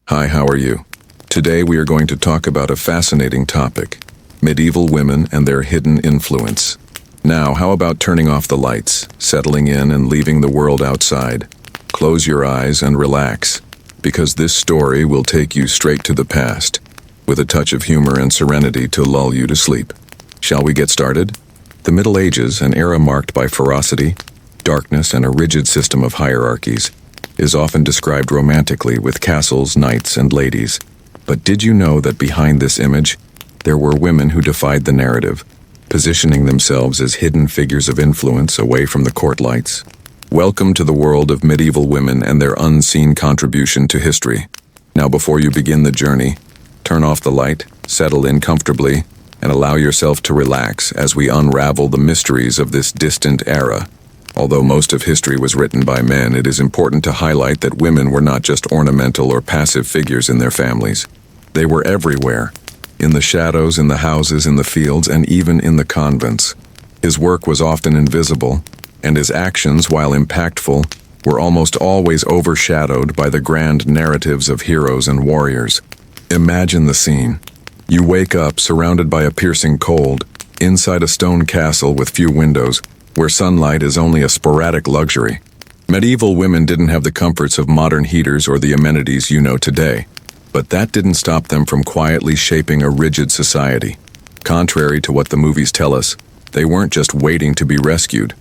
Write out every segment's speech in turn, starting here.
Hi, how are you? Today we are going to talk about a fascinating topic, medieval women and their hidden influence. Now, how about turning off the lights, settling in and leaving the world outside? Close your eyes and relax, because this story will take you straight to the past, with a touch of humor and serenity to lull you to sleep. Shall we get started? The Middle Ages, an era marked by ferocity, darkness, and a rigid system of hierarchies, is often described romantically with castles, knights, and ladies. But did you know that behind this image, there were women who defied the narrative, positioning themselves as hidden figures of influence away from the court lights? Welcome to the world of medieval women and their unseen contribution to history. Now, before you begin the journey, turn off the light, settle in comfortably, and allow yourself to relax as we unravel the mysteries of this distant era. Although most of history was written by men, it is important to highlight that women were not just ornamental or passive figures in their families. They were everywhere, in the shadows, in the houses, in the fields, and even in the convents. His work was often invisible, and his actions, while impactful, were almost always overshadowed by the grand narratives of heroes and warriors. Imagine the scene. You wake up surrounded by a piercing cold, inside a stone castle with few windows, where sunlight is only a sporadic luxury. Medieval women didn't have the comforts of modern heaters or the amenities you know today, but that didn't stop them from quietly shaping a rigid society. Contrary to what the movies tell us, they weren't just waiting to be rescued.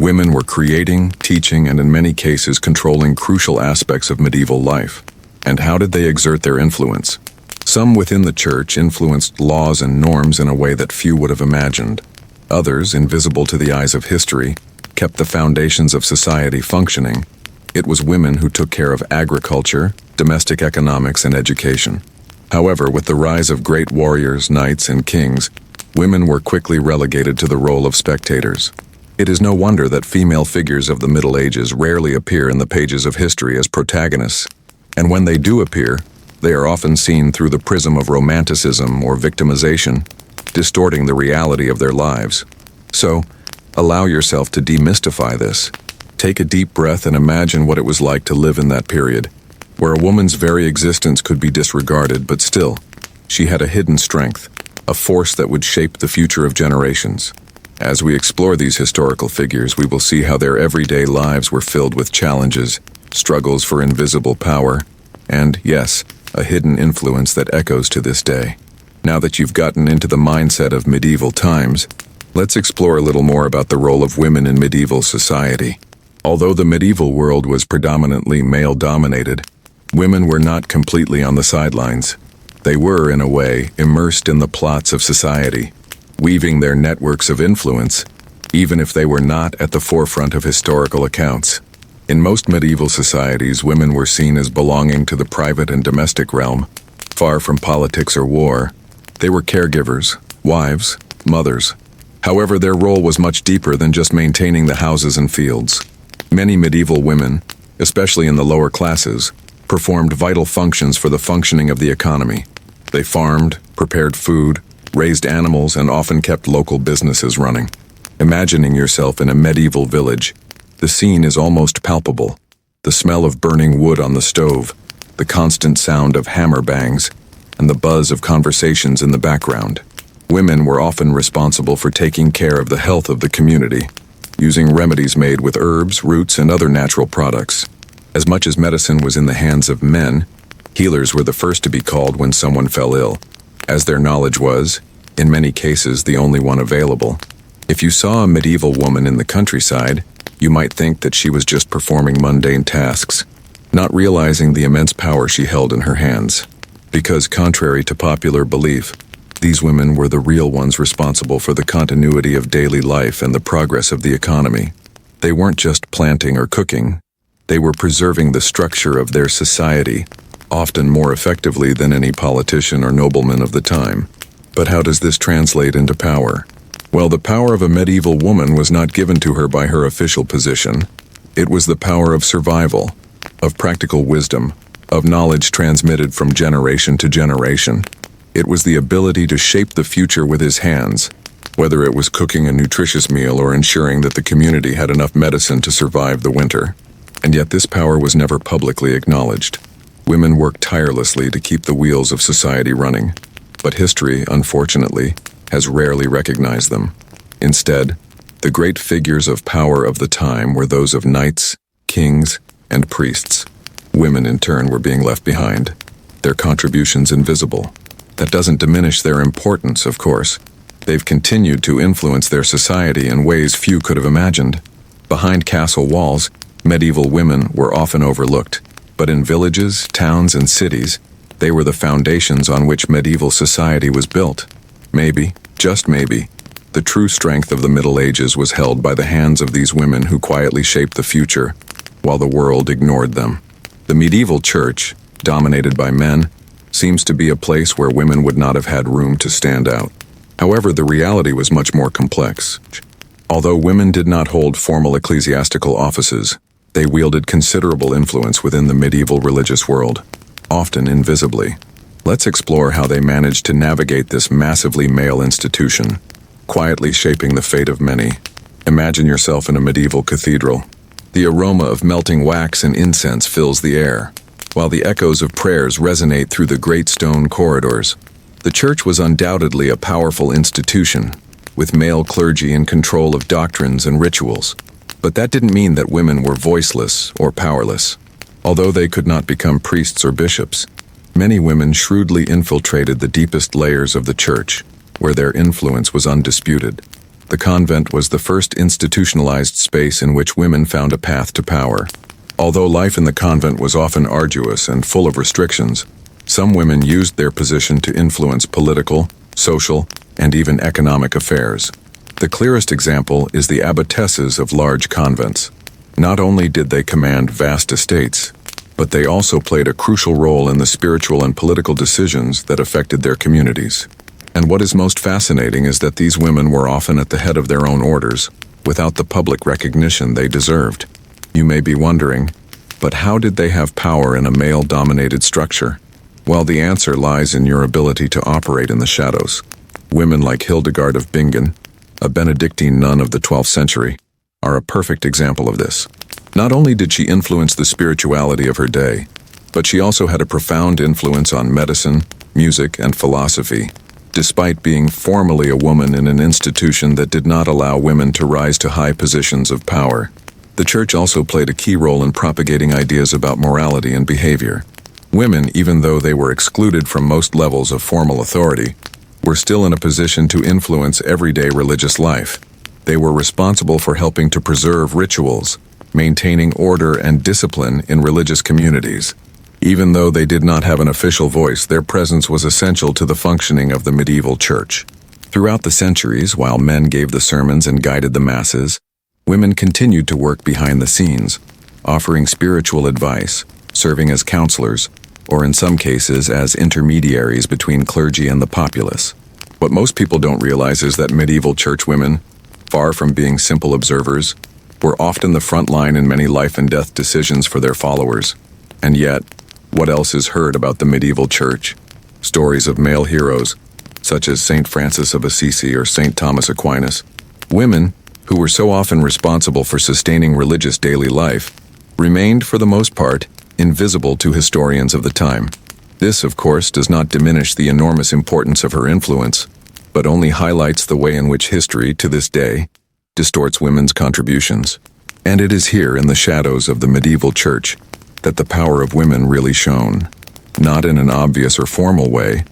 Women were creating, teaching, and in many cases controlling crucial aspects of medieval life. And how did they exert their influence? Some within the church influenced laws and norms in a way that few would have imagined. Others, invisible to the eyes of history, kept the foundations of society functioning. It was women who took care of agriculture, domestic economics, and education. However, with the rise of great warriors, knights, and kings, women were quickly relegated to the role of spectators. It is no wonder that female figures of the Middle Ages rarely appear in the pages of history as protagonists. And when they do appear, they are often seen through the prism of romanticism or victimization, distorting the reality of their lives. So, allow yourself to demystify this. Take a deep breath and imagine what it was like to live in that period, where a woman's very existence could be disregarded, but still, she had a hidden strength, a force that would shape the future of generations. As we explore these historical figures, we will see how their everyday lives were filled with challenges, struggles for invisible power, and, yes, a hidden influence that echoes to this day. Now that you've gotten into the mindset of medieval times, let's explore a little more about the role of women in medieval society. Although the medieval world was predominantly male-dominated, women were not completely on the sidelines. They were, in a way, immersed in the plots of society, weaving their networks of influence, even if they were not at the forefront of historical accounts. In most medieval societies, women were seen as belonging to the private and domestic realm, far from politics or war. They were caregivers, wives, mothers. However, their role was much deeper than just maintaining the houses and fields. Many medieval women, especially in the lower classes, performed vital functions for the functioning of the economy. They farmed, prepared food, raised animals, and often kept local businesses running. Imagining yourself in a medieval village, the scene is almost palpable. The smell of burning wood on the stove, the constant sound of hammer bangs, and the buzz of conversations in the background. Women were often responsible for taking care of the health of the community, using remedies made with herbs, roots, and other natural products. As much as medicine was in the hands of men, healers were the first to be called when someone fell ill, as their knowledge was, in many cases, the only one available. If you saw a medieval woman in the countryside, you might think that she was just performing mundane tasks, not realizing the immense power she held in her hands. Because, contrary to popular belief, these women were the real ones responsible for the continuity of daily life and the progress of the economy. They weren't just planting or cooking, they were preserving the structure of their society, often more effectively than any politician or nobleman of the time. But how does this translate into power? Well, the power of a medieval woman was not given to her by her official position. It was the power of survival, of practical wisdom, of knowledge transmitted from generation to generation. It was the ability to shape the future with his hands, whether it was cooking a nutritious meal or ensuring that the community had enough medicine to survive the winter. And yet this power was never publicly acknowledged. Women worked tirelessly to keep the wheels of society running, but history, unfortunately, has rarely recognized them. Instead, the great figures of power of the time were those of knights, kings, and priests. Women, in turn, were being left behind, their contributions invisible. That doesn't diminish their importance, of course. They've continued to influence their society in ways few could have imagined. Behind castle walls, medieval women were often overlooked, but in villages, towns, and cities, they were the foundations on which medieval society was built. Maybe, just maybe, the true strength of the Middle Ages was held by the hands of these women who quietly shaped the future, while the world ignored them. The medieval church, dominated by men, seems to be a place where women would not have had room to stand out. However, the reality was much more complex. Although women did not hold formal ecclesiastical offices, they wielded considerable influence within the medieval religious world, often invisibly. Let's explore how they managed to navigate this massively male institution, quietly shaping the fate of many. Imagine yourself in a medieval cathedral. The aroma of melting wax and incense fills the air, while the echoes of prayers resonate through the great stone corridors. The church was undoubtedly a powerful institution, with male clergy in control of doctrines and rituals. But that didn't mean that women were voiceless or powerless. Although they could not become priests or bishops, many women shrewdly infiltrated the deepest layers of the church, where their influence was undisputed. The convent was the first institutionalized space in which women found a path to power. Although life in the convent was often arduous and full of restrictions, some women used their position to influence political, social, and even economic affairs. The clearest example is the abbotesses of large convents. Not only did they command vast estates, but they also played a crucial role in the spiritual and political decisions that affected their communities. And what is most fascinating is that these women were often at the head of their own orders, without the public recognition they deserved. You may be wondering, but how did they have power in a male-dominated structure? Well, the answer lies in your ability to operate in the shadows. Women like Hildegard of Bingen, a Benedictine nun of the 12th century, are a perfect example of this. Not only did she influence the spirituality of her day, but she also had a profound influence on medicine, music, and philosophy, despite being formally a woman in an institution that did not allow women to rise to high positions of power. The church also played a key role in propagating ideas about morality and behavior. Women, even though they were excluded from most levels of formal authority, were still in a position to influence everyday religious life. They were responsible for helping to preserve rituals, maintaining order and discipline in religious communities. Even though they did not have an official voice, their presence was essential to the functioning of the medieval church. Throughout the centuries, while men gave the sermons and guided the masses, women continued to work behind the scenes, offering spiritual advice, serving as counselors, or in some cases as intermediaries between clergy and the populace. What most people don't realize is that medieval church women, far from being simple observers, were often the front line in many life and death decisions for their followers. And yet, what else is heard about the medieval church? Stories of male heroes, such as Saint Francis of Assisi or Saint Thomas Aquinas. Women, who were so often responsible for sustaining religious daily life, remained, for the most part, invisible to historians of the time. This, of course, does not diminish the enormous importance of her influence, but only highlights the way in which history, to this day, distorts women's contributions. And it is here, in the shadows of the medieval church, that the power of women really shone, not in an obvious or formal way,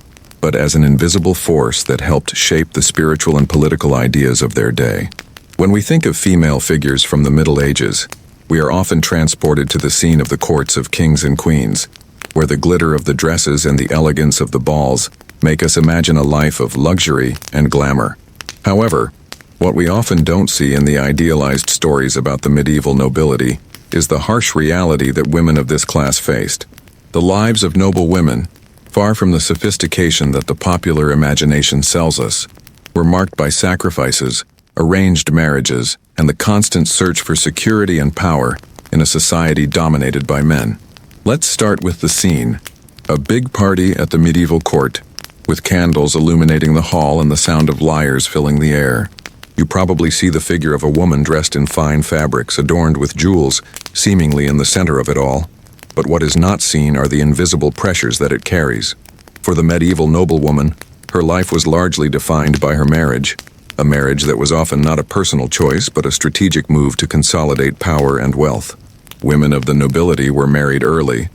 but as an invisible force that helped shape the spiritual and political ideas of their day. When we think of female figures from the Middle Ages, we are often transported to the scene of the courts of kings and queens, where the glitter of the dresses and the elegance of the balls make us imagine a life of luxury and glamour. However, what we often don't see in the idealized stories about the medieval nobility is the harsh reality that women of this class faced. The lives of noble women, far from the sophistication that the popular imagination sells us, were marked by sacrifices, arranged marriages, and the constant search for security and power in a society dominated by men. Let's start with the scene. A big party at the medieval court, with candles illuminating the hall and the sound of lyres filling the air. You probably see the figure of a woman dressed in fine fabrics adorned with jewels, seemingly in the center of it all. But what is not seen are the invisible pressures that it carries. For the medieval noblewoman, her life was largely defined by her marriage, a marriage that was often not a personal choice but a strategic move to consolidate power and wealth. Women of the nobility were married early,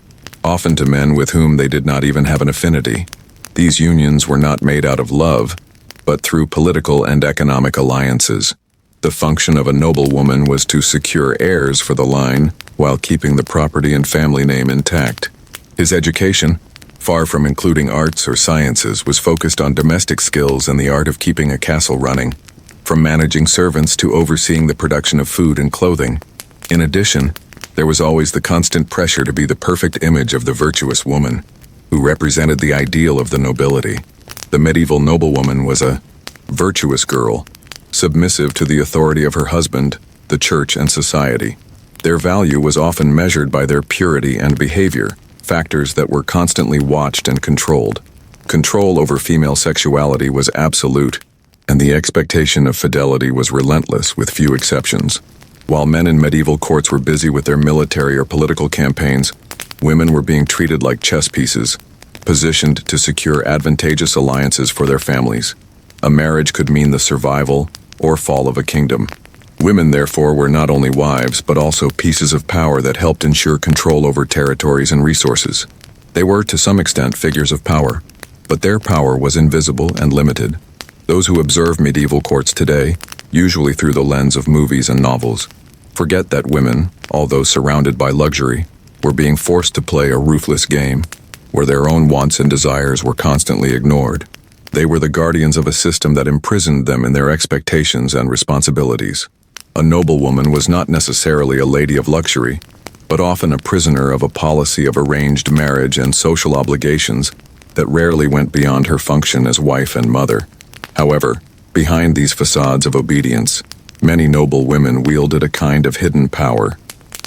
often to men with whom they did not even have an affinity. These unions were not made out of love, but through political and economic alliances. The function of a noblewoman was to secure heirs for the line while keeping the property and family name intact. His education, far from including arts or sciences, was focused on domestic skills and the art of keeping a castle running, from managing servants to overseeing the production of food and clothing. In addition, there was always the constant pressure to be the perfect image of the virtuous woman, who represented the ideal of the nobility. The medieval noblewoman was a virtuous girl, submissive to the authority of her husband, the church, and society. Their value was often measured by their purity and behavior, factors that were constantly watched and controlled. Control over female sexuality was absolute, and the expectation of fidelity was relentless, with few exceptions. While men in medieval courts were busy with their military or political campaigns, women were being treated like chess pieces, positioned to secure advantageous alliances for their families. A marriage could mean the survival or fall of a kingdom. Women, therefore, were not only wives, but also pieces of power that helped ensure control over territories and resources. They were, to some extent, figures of power, but their power was invisible and limited. Those who observe medieval courts today, usually through the lens of movies and novels, forget that women, although surrounded by luxury, were being forced to play a ruthless game, where their own wants and desires were constantly ignored. They were the guardians of a system that imprisoned them in their expectations and responsibilities. A noblewoman was not necessarily a lady of luxury, but often a prisoner of a policy of arranged marriage and social obligations that rarely went beyond her function as wife and mother. However, behind these facades of obedience, many noble women wielded a kind of hidden power.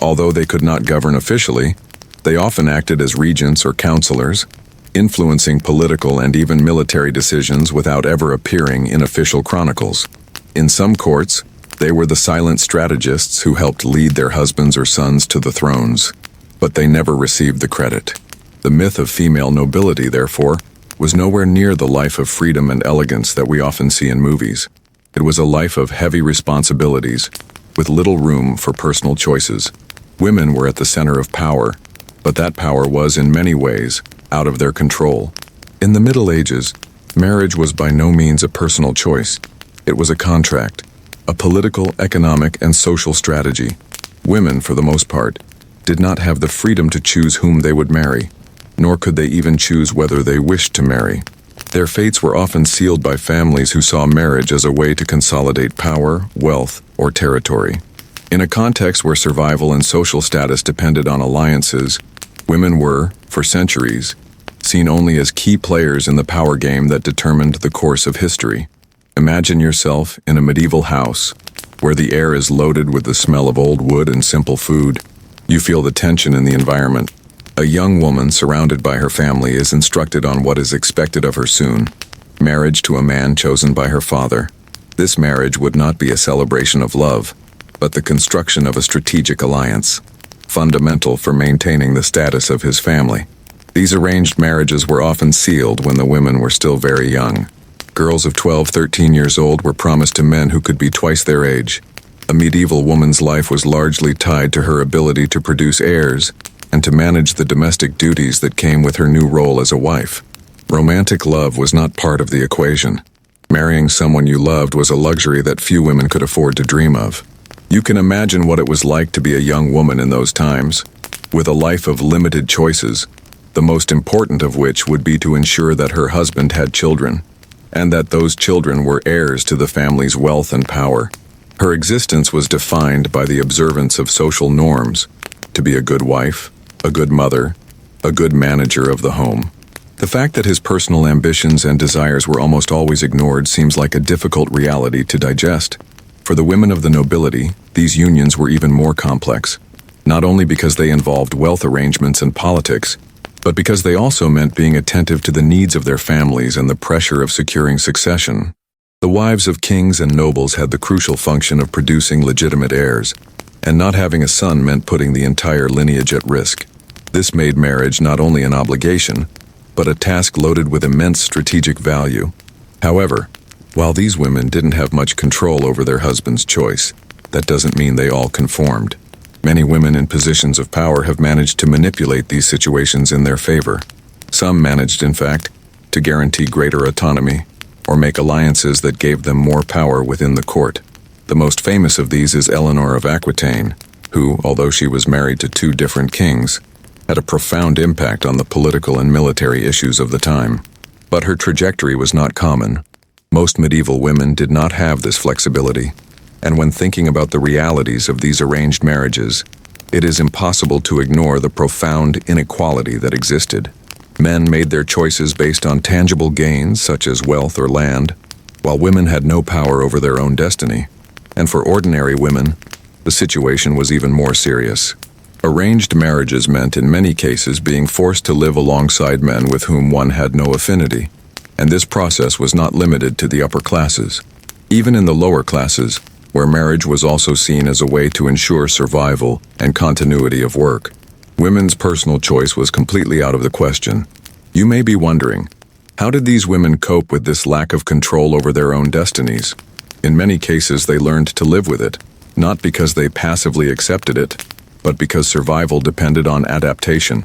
Although they could not govern officially, they often acted as regents or counselors, influencing political and even military decisions without ever appearing in official chronicles. In some courts, they were the silent strategists who helped lead their husbands or sons to the thrones, but they never received the credit. The myth of female nobility, therefore, was nowhere near the life of freedom and elegance that we often see in movies. It was a life of heavy responsibilities, with little room for personal choices. Women were at the center of power, but that power was, in many ways, out of their control. In the Middle Ages, marriage was by no means a personal choice. It was a contract, a political, economic, and social strategy. Women, for the most part, did not have the freedom to choose whom they would marry, nor could they even choose whether they wished to marry. Their fates were often sealed by families who saw marriage as a way to consolidate power, wealth, or territory. In a context where survival and social status depended on alliances, women were, for centuries, seen only as key players in the power game that determined the course of history. Imagine yourself in a medieval house, where the air is loaded with the smell of old wood and simple food. You feel the tension in the environment. A young woman surrounded by her family is instructed on what is expected of her soon: marriage to a man chosen by her father. This marriage would not be a celebration of love, but the construction of a strategic alliance, fundamental for maintaining the status of his family. These arranged marriages were often sealed when the women were still very young. Girls of 12, 13 years old were promised to men who could be twice their age. A medieval woman's life was largely tied to her ability to produce heirs and to manage the domestic duties that came with her new role as a wife. Romantic love was not part of the equation. Marrying someone you loved was a luxury that few women could afford to dream of. You can imagine what it was like to be a young woman in those times, with a life of limited choices, the most important of which would be to ensure that her husband had children, and that those children were heirs to the family's wealth and power. Her existence was defined by the observance of social norms: to be a good wife, a good mother, a good manager of the home. The fact that his personal ambitions and desires were almost always ignored seems like a difficult reality to digest. For the women of the nobility, these unions were even more complex, not only because they involved wealth arrangements and politics, but because they also meant being attentive to the needs of their families and the pressure of securing succession. The wives of kings and nobles had the crucial function of producing legitimate heirs, and not having a son meant putting the entire lineage at risk. This made marriage not only an obligation, but a task loaded with immense strategic value. However, while these women didn't have much control over their husband's choice, that doesn't mean they all conformed. Many women in positions of power have managed to manipulate these situations in their favor. Some managed, in fact, to guarantee greater autonomy or make alliances that gave them more power within the court. The most famous of these is Eleanor of Aquitaine, who, although she was married to two different kings, had a profound impact on the political and military issues of the time. But her trajectory was not common. Most medieval women did not have this flexibility, and when thinking about the realities of these arranged marriages, it is impossible to ignore the profound inequality that existed. Men made their choices based on tangible gains such as wealth or land, while women had no power over their own destiny. And for ordinary women, the situation was even more serious. Arranged marriages meant in many cases being forced to live alongside men with whom one had no affinity, and this process was not limited to the upper classes. Even in the lower classes, where marriage was also seen as a way to ensure survival and continuity of work, women's personal choice was completely out of the question. You may be wondering, how did these women cope with this lack of control over their own destinies? In many cases, they learned to live with it, not because they passively accepted it, but because survival depended on adaptation.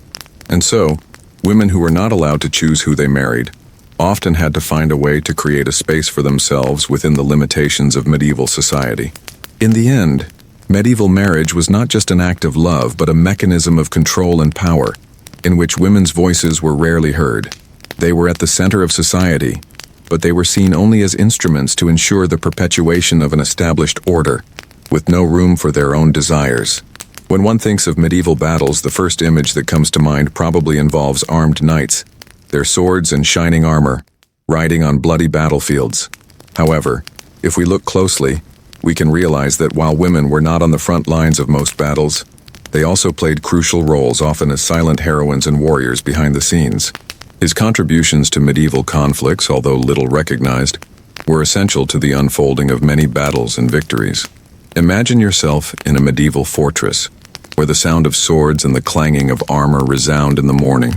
And so, women who were not allowed to choose who they married often had to find a way to create a space for themselves within the limitations of medieval society. In the end, medieval marriage was not just an act of love, but a mechanism of control and power, in which women's voices were rarely heard. They were at the center of society, but they were seen only as instruments to ensure the perpetuation of an established order, with no room for their own desires. When one thinks of medieval battles, the first image that comes to mind probably involves armed knights, their swords and shining armor, riding on bloody battlefields. However, if we look closely, we can realize that while women were not on the front lines of most battles, they also played crucial roles, often as silent heroines and warriors behind the scenes. His contributions to medieval conflicts, although little recognized, were essential to the unfolding of many battles and victories. Imagine yourself in a medieval fortress, where the sound of swords and the clanging of armor resound in the morning,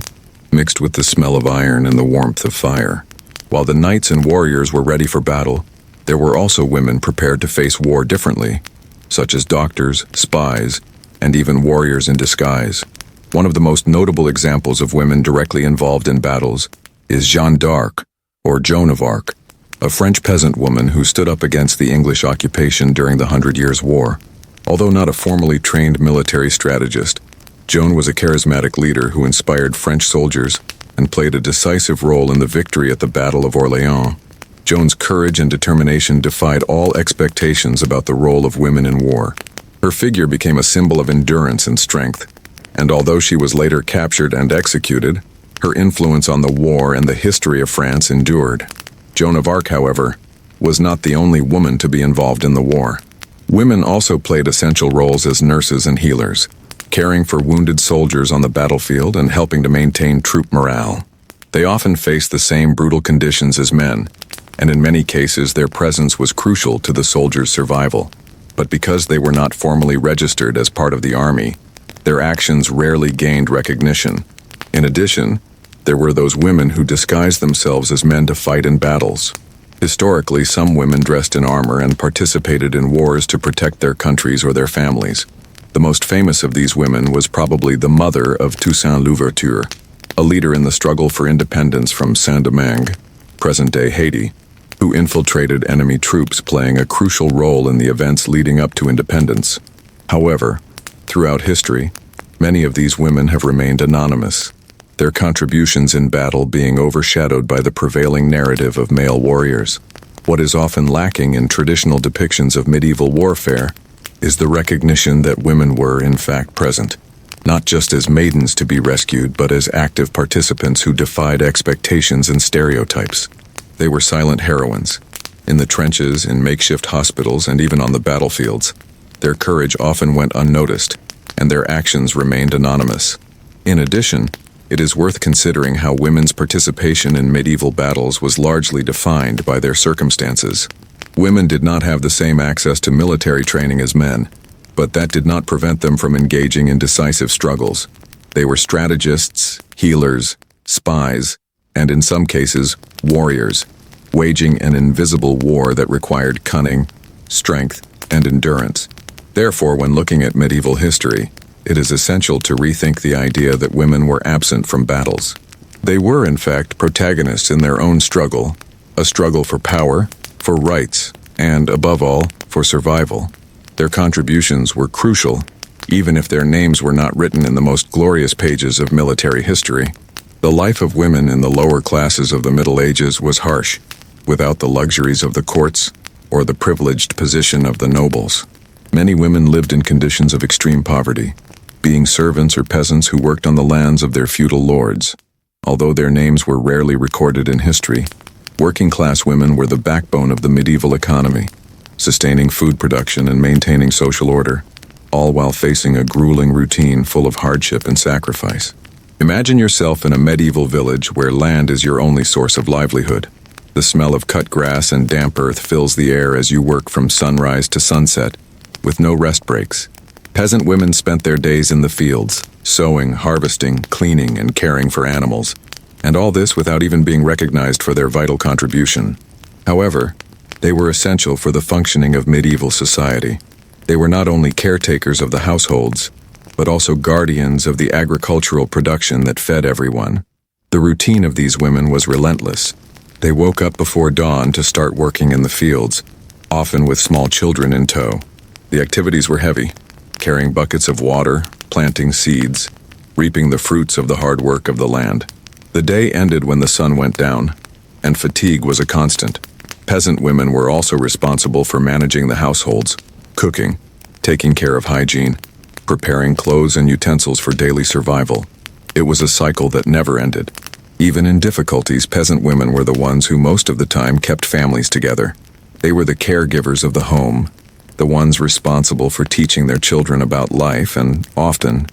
mixed with the smell of iron and the warmth of fire. While the knights and warriors were ready for battle, there were also women prepared to face war differently, such as doctors, spies, and even warriors in disguise. One of the most notable examples of women directly involved in battles is Jeanne d'Arc, or Joan of Arc, a French peasant woman who stood up against the English occupation during the 100 Years' War. Although not a formally trained military strategist, Joan was a charismatic leader who inspired French soldiers and played a decisive role in the victory at the Battle of Orléans. Joan's courage and determination defied all expectations about the role of women in war. Her figure became a symbol of endurance and strength, and although she was later captured and executed, her influence on the war and the history of France endured. Joan of Arc, however, was not the only woman to be involved in the war. Women also played essential roles as nurses and healers, caring for wounded soldiers on the battlefield and helping to maintain troop morale. They often faced the same brutal conditions as men, and in many cases their presence was crucial to the soldiers' survival. But because they were not formally registered as part of the army, their actions rarely gained recognition. In addition, there were those women who disguised themselves as men to fight in battles. Historically, some women dressed in armor and participated in wars to protect their countries or their families. The most famous of these women was probably the mother of Toussaint Louverture, a leader in the struggle for independence from Saint-Domingue, present-day Haiti, who infiltrated enemy troops, playing a crucial role in the events leading up to independence. However, throughout history, many of these women have remained anonymous, their contributions in battle being overshadowed by the prevailing narrative of male warriors. What is often lacking in traditional depictions of medieval warfare is the recognition that women were, in fact, present, not just as maidens to be rescued, but as active participants who defied expectations and stereotypes. They were silent heroines, in the trenches, in makeshift hospitals, and even on the battlefields. Their courage often went unnoticed, and their actions remained anonymous. In addition, it is worth considering how women's participation in medieval battles was largely defined by their circumstances. Women did not have the same access to military training as men, but that did not prevent them from engaging in decisive struggles. They were strategists, healers, spies, and in some cases, warriors, waging an invisible war that required cunning, strength, and endurance. Therefore, when looking at medieval history, it is essential to rethink the idea that women were absent from battles. They were, in fact, protagonists in their own struggle, a struggle for power, for rights, and, above all, for survival. Their contributions were crucial, even if their names were not written in the most glorious pages of military history. The life of women in the lower classes of the Middle Ages was harsh, without the luxuries of the courts or the privileged position of the nobles. Many women lived in conditions of extreme poverty, being servants or peasants who worked on the lands of their feudal lords. Although their names were rarely recorded in history, working-class women were the backbone of the medieval economy, sustaining food production and maintaining social order, all while facing a grueling routine full of hardship and sacrifice. Imagine yourself in a medieval village where land is your only source of livelihood. The smell of cut grass and damp earth fills the air as you work from sunrise to sunset, with no rest breaks. Peasant women spent their days in the fields, sowing, harvesting, cleaning, and caring for animals, and all this without even being recognized for their vital contribution. However, they were essential for the functioning of medieval society. They were not only caretakers of the households, but also guardians of the agricultural production that fed everyone. The routine of these women was relentless. They woke up before dawn to start working in the fields, often with small children in tow. The activities were heavy, carrying buckets of water, planting seeds, reaping the fruits of the hard work of the land. The day ended when the sun went down, and fatigue was a constant. Peasant women were also responsible for managing the households, cooking, taking care of hygiene, preparing clothes and utensils for daily survival. It was a cycle that never ended. Even in difficulties, peasant women were the ones who most of the time kept families together. They were the caregivers of the home, the ones responsible for teaching their children about life, and often,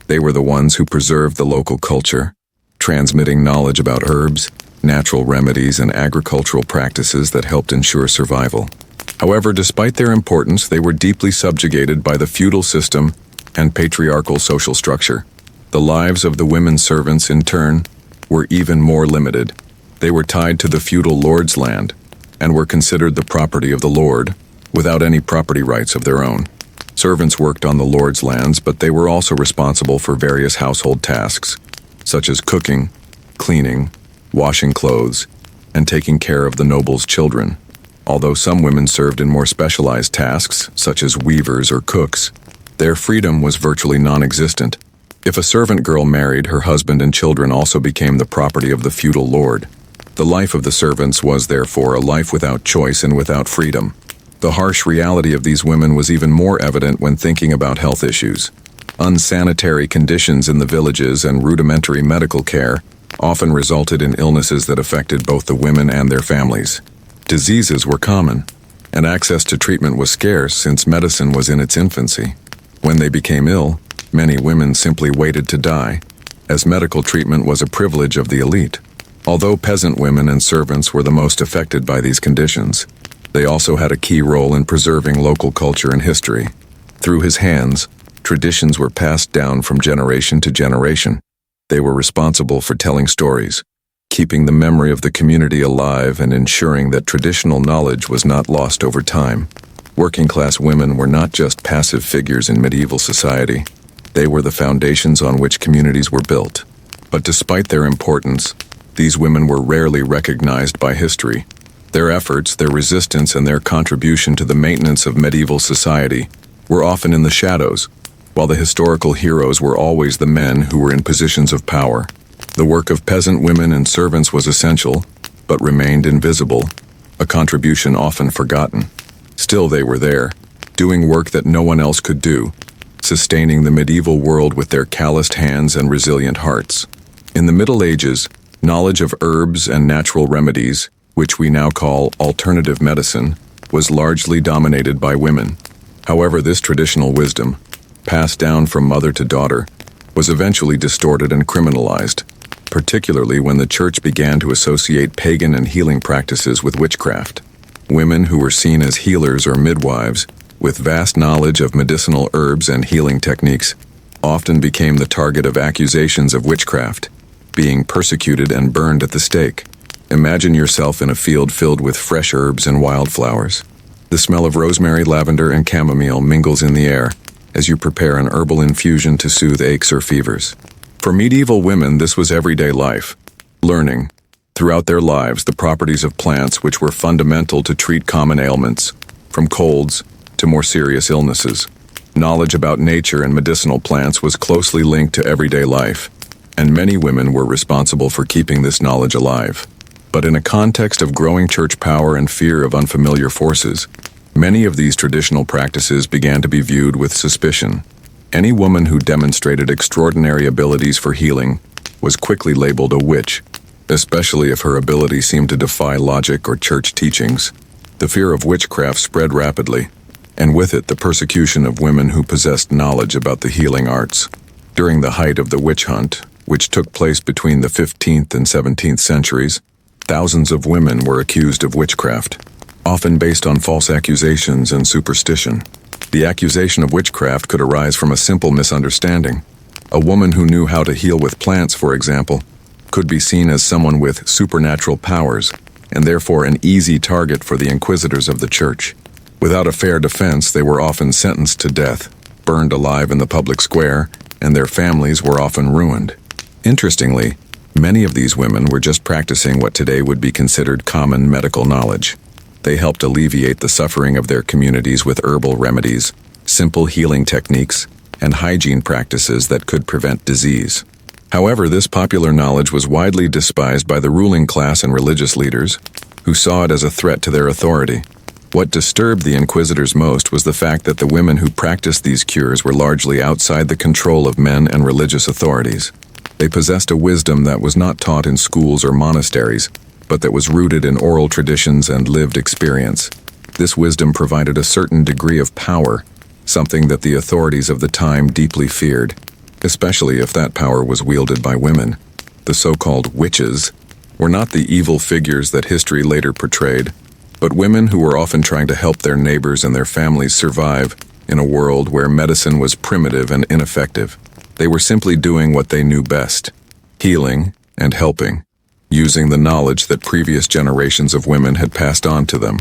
they were the ones who preserved the local culture, transmitting knowledge about herbs, natural remedies, and agricultural practices that helped ensure survival. However, despite their importance, they were deeply subjugated by the feudal system and patriarchal social structure. The lives of the women servants, in turn, were even more limited. They were tied to the feudal lord's land and were considered the property of the lord, without any property rights of their own. Servants worked on the lord's lands, but they were also responsible for various household tasks, such as cooking, cleaning, washing clothes, and taking care of the noble's children. Although some women served in more specialized tasks, such as weavers or cooks, their freedom was virtually non-existent. If a servant girl married, her husband and children also became the property of the feudal lord. The life of the servants was, therefore, a life without choice and without freedom. The harsh reality of these women was even more evident when thinking about health issues. Unsanitary conditions in the villages and rudimentary medical care often resulted in illnesses that affected both the women and their families. Diseases were common, and access to treatment was scarce since medicine was in its infancy. When they became ill, many women simply waited to die, as medical treatment was a privilege of the elite. Although peasant women and servants were the most affected by these conditions, they also had a key role in preserving local culture and history. Through his hands, traditions were passed down from generation to generation. They were responsible for telling stories, keeping the memory of the community alive, and ensuring that traditional knowledge was not lost over time. Working-class women were not just passive figures in medieval society. They were the foundations on which communities were built. But despite their importance, these women were rarely recognized by history. Their efforts, their resistance, and their contribution to the maintenance of medieval society were often in the shadows, while the historical heroes were always the men who were in positions of power. The work of peasant women and servants was essential, but remained invisible, a contribution often forgotten. Still, they were there, doing work that no one else could do, sustaining the medieval world with their calloused hands and resilient hearts. In the Middle Ages, knowledge of herbs and natural remedies, which we now call alternative medicine, was largely dominated by women. However, this traditional wisdom, passed down from mother to daughter, was eventually distorted and criminalized, particularly when the church began to associate pagan and healing practices with witchcraft. Women who were seen as healers or midwives, with vast knowledge of medicinal herbs and healing techniques, often became the target of accusations of witchcraft, being persecuted and burned at the stake. Imagine yourself in a field filled with fresh herbs and wildflowers. The smell of rosemary, lavender, and chamomile mingles in the air as you prepare an herbal infusion to soothe aches or fevers. For medieval women, this was everyday life, learning, throughout their lives, the properties of plants which were fundamental to treat common ailments, from colds to more serious illnesses. Knowledge about nature and medicinal plants was closely linked to everyday life, and many women were responsible for keeping this knowledge alive. But in a context of growing church power and fear of unfamiliar forces, many of these traditional practices began to be viewed with suspicion. Any woman who demonstrated extraordinary abilities for healing was quickly labeled a witch, especially if her ability seemed to defy logic or church teachings. The fear of witchcraft spread rapidly, and with it the persecution of women who possessed knowledge about the healing arts. During the height of the witch hunt, which took place between the 15th and 17th centuries, thousands of women were accused of witchcraft, often based on false accusations and superstition. The accusation of witchcraft could arise from a simple misunderstanding. A woman who knew how to heal with plants, for example, could be seen as someone with supernatural powers, and therefore an easy target for the inquisitors of the church. Without a fair defense, they were often sentenced to death, burned alive in the public square, and their families were often ruined. Interestingly, many of these women were just practicing what today would be considered common medical knowledge. They helped alleviate the suffering of their communities with herbal remedies, simple healing techniques, and hygiene practices that could prevent disease. However, this popular knowledge was widely despised by the ruling class and religious leaders, who saw it as a threat to their authority. What disturbed the inquisitors most was the fact that the women who practiced these cures were largely outside the control of men and religious authorities. They possessed a wisdom that was not taught in schools or monasteries, but that was rooted in oral traditions and lived experience. This wisdom provided a certain degree of power, something that the authorities of the time deeply feared, especially if that power was wielded by women. The so-called witches were not the evil figures that history later portrayed, but women who were often trying to help their neighbors and their families survive in a world where medicine was primitive and ineffective. They were simply doing what they knew best, healing and helping, using the knowledge that previous generations of women had passed on to them.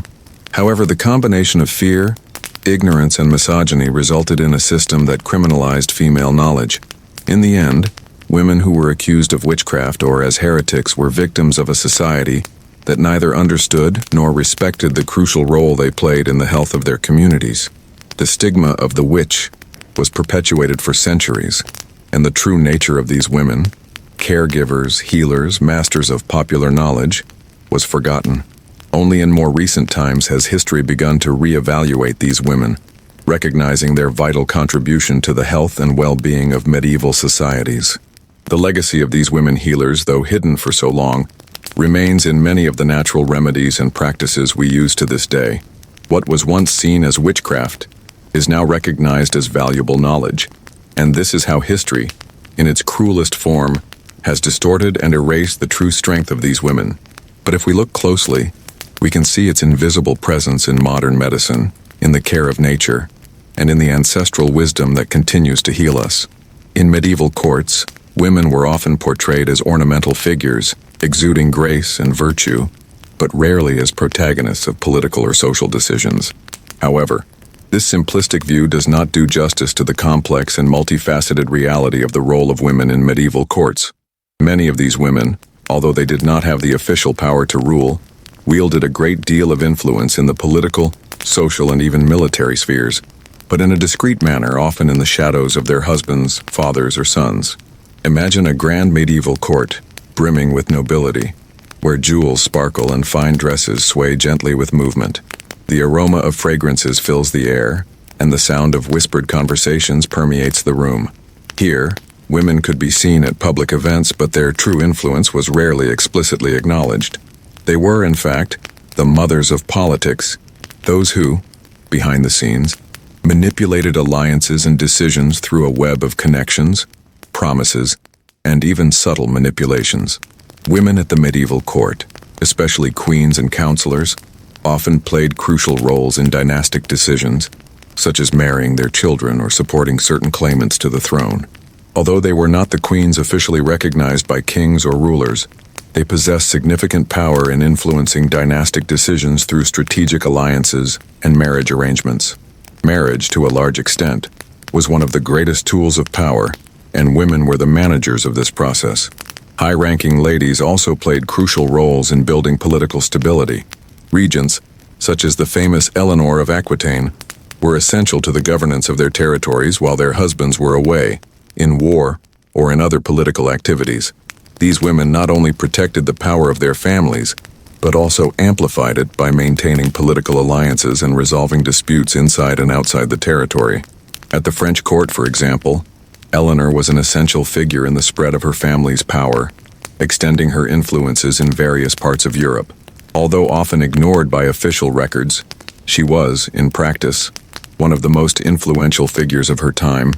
However, the combination of fear, ignorance, and misogyny resulted in a system that criminalized female knowledge. In the end, women who were accused of witchcraft or as heretics were victims of a society that neither understood nor respected the crucial role they played in the health of their communities. The stigma of the witch was perpetuated for centuries, and the true nature of these women, caregivers, healers, masters of popular knowledge, was forgotten. Only in more recent times has history begun to reevaluate these women, recognizing their vital contribution to the health and well-being of medieval societies. The legacy of these women healers, though hidden for so long, remains in many of the natural remedies and practices we use to this day. What was once seen as witchcraft is now recognized as valuable knowledge, and this is how history, in its cruelest form, has distorted and erased the true strength of these women. But if we look closely, we can see its invisible presence in modern medicine, in the care of nature, and in the ancestral wisdom that continues to heal us. In medieval courts, women were often portrayed as ornamental figures, exuding grace and virtue, but rarely as protagonists of political or social decisions. However, this simplistic view does not do justice to the complex and multifaceted reality of the role of women in medieval courts. Many of these women, although they did not have the official power to rule, wielded a great deal of influence in the political, social, and even military spheres, but in a discreet manner, often in the shadows of their husbands, fathers, or sons. Imagine a grand medieval court, brimming with nobility, where jewels sparkle and fine dresses sway gently with movement. The aroma of fragrances fills the air, and the sound of whispered conversations permeates the room. Here, women could be seen at public events, but their true influence was rarely explicitly acknowledged. They were, in fact, the mothers of politics, those who, behind the scenes, manipulated alliances and decisions through a web of connections, promises, and even subtle manipulations. Women at the medieval court, especially queens and counselors, often played crucial roles in dynastic decisions, such as marrying their children or supporting certain claimants to the throne. Although they were not the queens officially recognized by kings or rulers, they possessed significant power in influencing dynastic decisions through strategic alliances and marriage arrangements. Marriage, to a large extent, was one of the greatest tools of power, and women were the managers of this process. High-ranking ladies also played crucial roles in building political stability. Regents, such as the famous Eleanor of Aquitaine, were essential to the governance of their territories while their husbands were away, in war, or in other political activities. These women not only protected the power of their families, but also amplified it by maintaining political alliances and resolving disputes inside and outside the territory. At the French court, for example, Eleanor was an essential figure in the spread of her family's power, extending her influences in various parts of Europe. Although often ignored by official records, she was, in practice, one of the most influential figures of her time,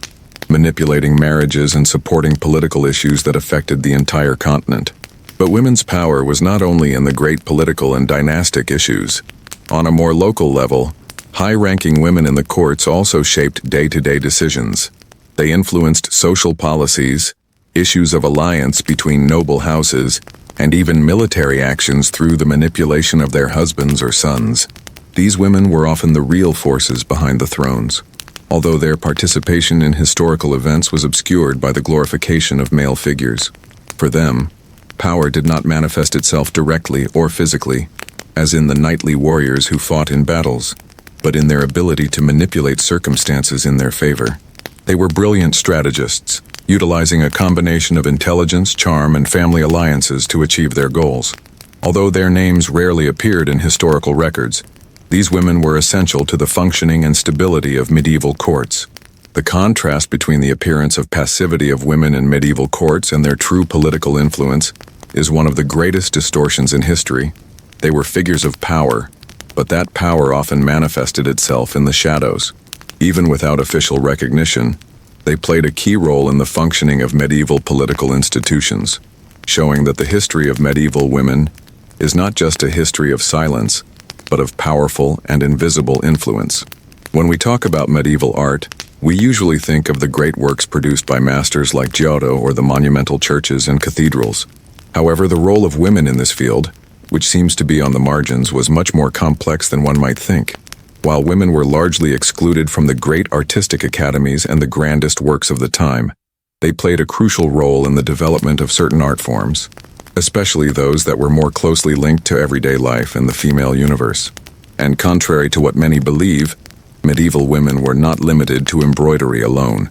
manipulating marriages and supporting political issues that affected the entire continent. But women's power was not only in the great political and dynastic issues. On a more local level, high-ranking women in the courts also shaped day-to-day decisions. They influenced social policies, issues of alliance between noble houses, and even military actions through the manipulation of their husbands or sons. These women were often the real forces behind the thrones, although their participation in historical events was obscured by the glorification of male figures. For them, power did not manifest itself directly or physically, as in the knightly warriors who fought in battles, but in their ability to manipulate circumstances in their favor. They were brilliant strategists, utilizing a combination of intelligence, charm, and family alliances to achieve their goals. Although their names rarely appeared in historical records, these women were essential to the functioning and stability of medieval courts. The contrast between the appearance of passivity of women in medieval courts and their true political influence is one of the greatest distortions in history. They were figures of power, but that power often manifested itself in the shadows. Even without official recognition, they played a key role in the functioning of medieval political institutions, showing that the history of medieval women is not just a history of silence, but of powerful and invisible influence. When we talk about medieval art, we usually think of the great works produced by masters like Giotto or the monumental churches and cathedrals. However, the role of women in this field, which seems to be on the margins, was much more complex than one might think. While women were largely excluded from the great artistic academies and the grandest works of the time, they played a crucial role in the development of certain art forms, especially those that were more closely linked to everyday life in the female universe. And contrary to what many believe, medieval women were not limited to embroidery alone.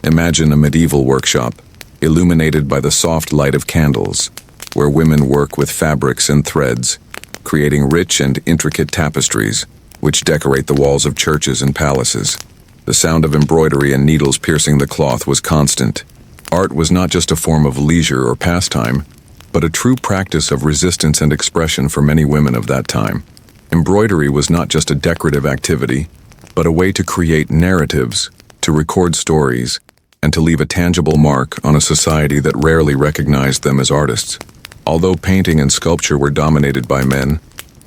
Imagine a medieval workshop, illuminated by the soft light of candles, where women work with fabrics and threads, creating rich and intricate tapestries, which decorate the walls of churches and palaces. The sound of embroidery and needles piercing the cloth was constant. Art was not just a form of leisure or pastime, but a true practice of resistance and expression for many women of that time. Embroidery was not just a decorative activity, but a way to create narratives, to record stories, and to leave a tangible mark on a society that rarely recognized them as artists. Although painting and sculpture were dominated by men,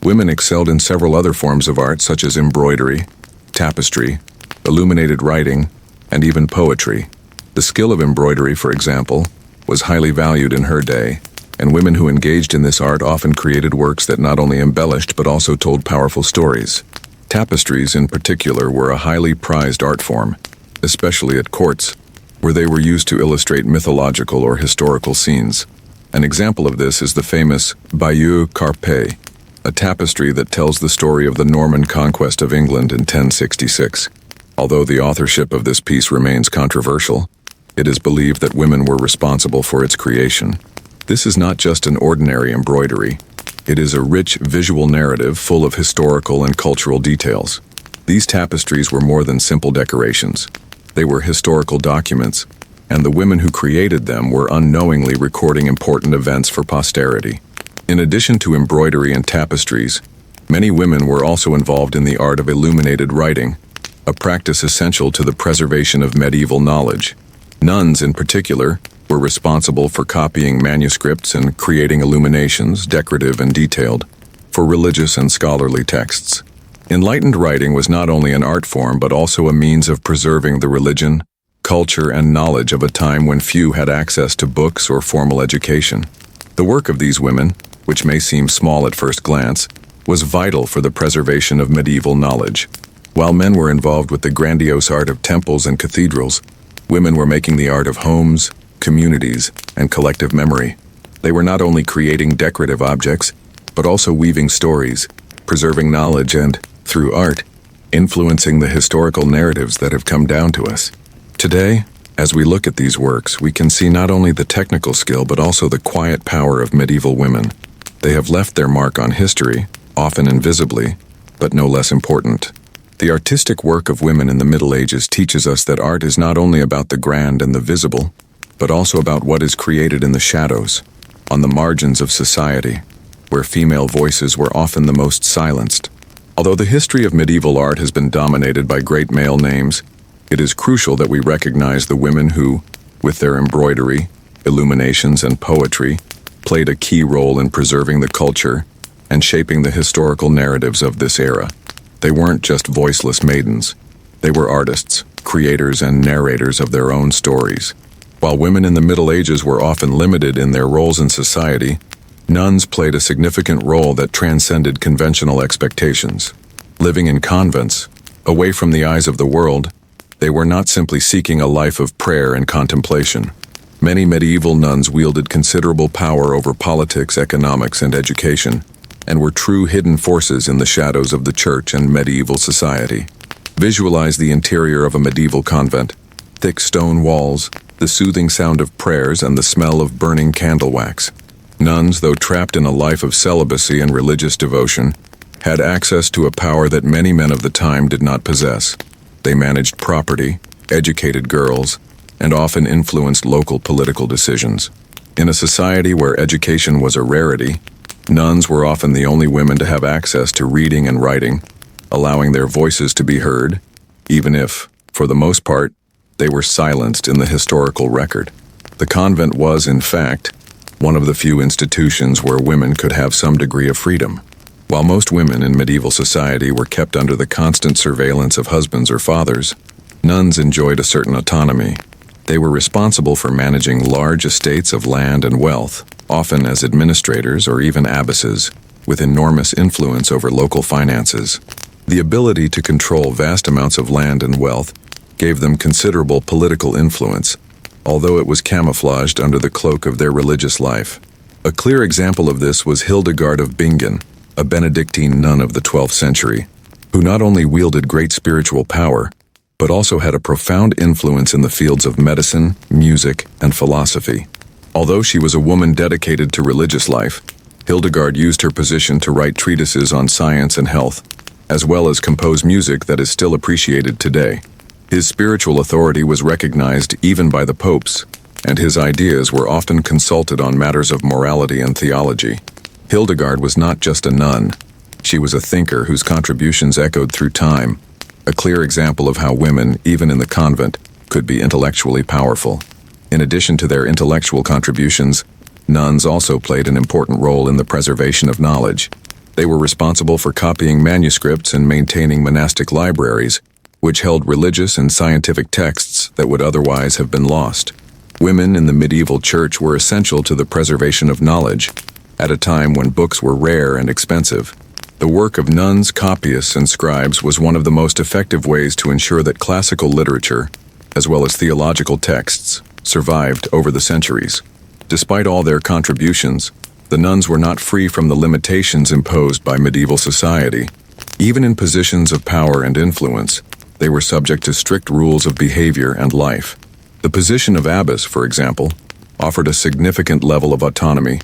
women excelled in several other forms of art such as embroidery, tapestry, illuminated writing, and even poetry. The skill of embroidery, for example, was highly valued in her day, and women who engaged in this art often created works that not only embellished but also told powerful stories. Tapestries, in particular, were a highly prized art form, especially at courts, where they were used to illustrate mythological or historical scenes. An example of this is the famous Bayeux Carpe, a tapestry that tells the story of the Norman conquest of England in 1066. Although the authorship of this piece remains controversial, it is believed that women were responsible for its creation. This is not just an ordinary embroidery. It is a rich visual narrative full of historical and cultural details. These tapestries were more than simple decorations. They were historical documents, and the women who created them were unknowingly recording important events for posterity. In addition to embroidery and tapestries, many women were also involved in the art of illuminated writing, a practice essential to the preservation of medieval knowledge. Nuns, in particular, were responsible for copying manuscripts and creating illuminations, decorative and detailed, for religious and scholarly texts. Enlightened writing was not only an art form but also a means of preserving the religion, culture, and knowledge of a time when few had access to books or formal education. The work of these women, which may seem small at first glance, was vital for the preservation of medieval knowledge. While men were involved with the grandiose art of temples and cathedrals, women were making the art of homes, communities, and collective memory. They were not only creating decorative objects, but also weaving stories, preserving knowledge, and, through art, influencing the historical narratives that have come down to us. Today, as we look at these works, we can see not only the technical skill but also the quiet power of medieval women. They have left their mark on history, often invisibly, but no less important. The artistic work of women in the Middle Ages teaches us that art is not only about the grand and the visible, but also about what is created in the shadows, on the margins of society, where female voices were often the most silenced. Although the history of medieval art has been dominated by great male names, it is crucial that we recognize the women who, with their embroidery, illuminations, and poetry, played a key role in preserving the culture and shaping the historical narratives of this era. They weren't just voiceless maidens. They were artists, creators, and narrators of their own stories. While women in the Middle Ages were often limited in their roles in society, nuns played a significant role that transcended conventional expectations. Living in convents, away from the eyes of the world, they were not simply seeking a life of prayer and contemplation. Many medieval nuns wielded considerable power over politics, economics, and education, and were true hidden forces in the shadows of the church and medieval society. Visualize the interior of a medieval convent: thick stone walls, the soothing sound of prayers, and the smell of burning candle wax. Nuns, though trapped in a life of celibacy and religious devotion, had access to a power that many men of the time did not possess. They managed property, educated girls, and often influenced local political decisions. In a society where education was a rarity, nuns were often the only women to have access to reading and writing, allowing their voices to be heard, even if, for the most part, they were silenced in the historical record. The convent was, in fact, one of the few institutions where women could have some degree of freedom. While most women in medieval society were kept under the constant surveillance of husbands or fathers, nuns enjoyed a certain autonomy. They were responsible for managing large estates of land and wealth, often as administrators or even abbesses, with enormous influence over local finances. The ability to control vast amounts of land and wealth gave them considerable political influence, although it was camouflaged under the cloak of their religious life. A clear example of this was Hildegard of Bingen, a Benedictine nun of the 12th century, who not only wielded great spiritual power, but also had a profound influence in the fields of medicine, music, and philosophy. Although she was a woman dedicated to religious life, Hildegard used her position to write treatises on science and health, as well as compose music that is still appreciated today. His spiritual authority was recognized even by the popes, and his ideas were often consulted on matters of morality and theology. Hildegard was not just a nun. She was a thinker whose contributions echoed through time, a clear example of how women, even in the convent, could be intellectually powerful. In addition to their intellectual contributions, nuns also played an important role in the preservation of knowledge. They were responsible for copying manuscripts and maintaining monastic libraries, which held religious and scientific texts that would otherwise have been lost. Women in the medieval church were essential to the preservation of knowledge, at a time when books were rare and expensive. The work of nuns, copyists, and scribes was one of the most effective ways to ensure that classical literature, as well as theological texts, survived over the centuries. Despite all their contributions, the nuns were not free from the limitations imposed by medieval society. Even in positions of power and influence, they were subject to strict rules of behavior and life. The position of abbess, for example, offered a significant level of autonomy,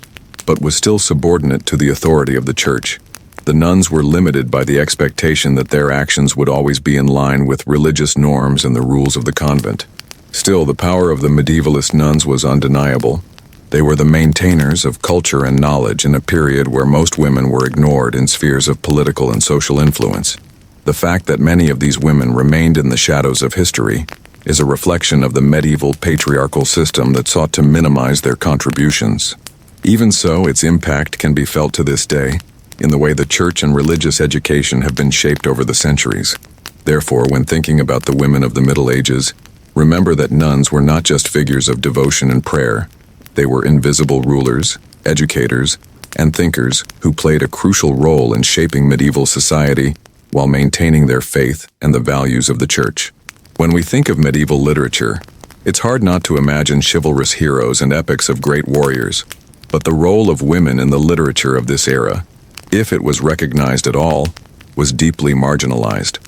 but was still subordinate to the authority of the church. The nuns were limited by the expectation that their actions would always be in line with religious norms and the rules of the convent. Still, the power of the medievalist nuns was undeniable. They were the maintainers of culture and knowledge in a period where most women were ignored in spheres of political and social influence. The fact that many of these women remained in the shadows of history is a reflection of the medieval patriarchal system that sought to minimize their contributions. Even so, its impact can be felt to this day. in the way the church and religious education have been shaped over the centuries. Therefore, when thinking about the women of the Middle Ages, remember that nuns were not just figures of devotion and prayer. They were invisible rulers, educators, and thinkers who played a crucial role in shaping medieval society while maintaining their faith and the values of the church. When we think of medieval literature, it's hard not to imagine chivalrous heroes and epics of great warriors, but the role of women in the literature of this era, if it was recognized at all, was deeply marginalized.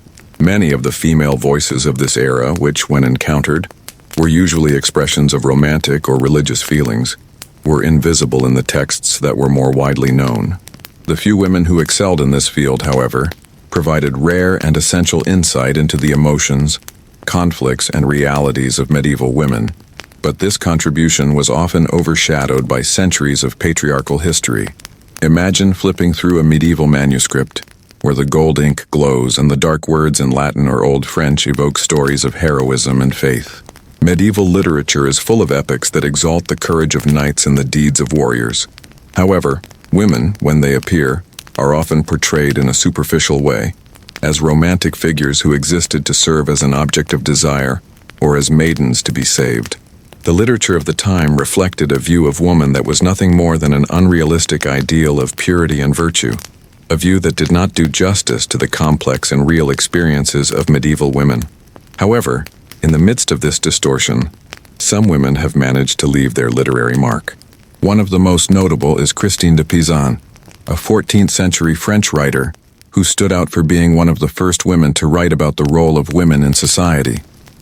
Many of the female voices of this era, which, when encountered, were usually expressions of romantic or religious feelings, were invisible in the texts that were more widely known. The few women who excelled in this field, however, provided rare and essential insight into the emotions, conflicts, and realities of medieval women. But this contribution was often overshadowed by centuries of patriarchal history. Imagine flipping through a medieval manuscript, where the gold ink glows and the dark words in Latin or Old French evoke stories of heroism and faith. Medieval literature is full of epics that exalt the courage of knights and the deeds of warriors. However, women, when they appear, are often portrayed in a superficial way, as romantic figures who existed to serve as an object of desire or as maidens to be saved. The literature of the time reflected a view of woman that was nothing more than an unrealistic ideal of purity and virtue, a view that did not do justice to the complex and real experiences of medieval women. However, in the midst of this distortion, some women have managed to leave their literary mark. One of the most notable is Christine de Pizan, a 14th century French writer who stood out for being one of the first women to write about the role of women in society.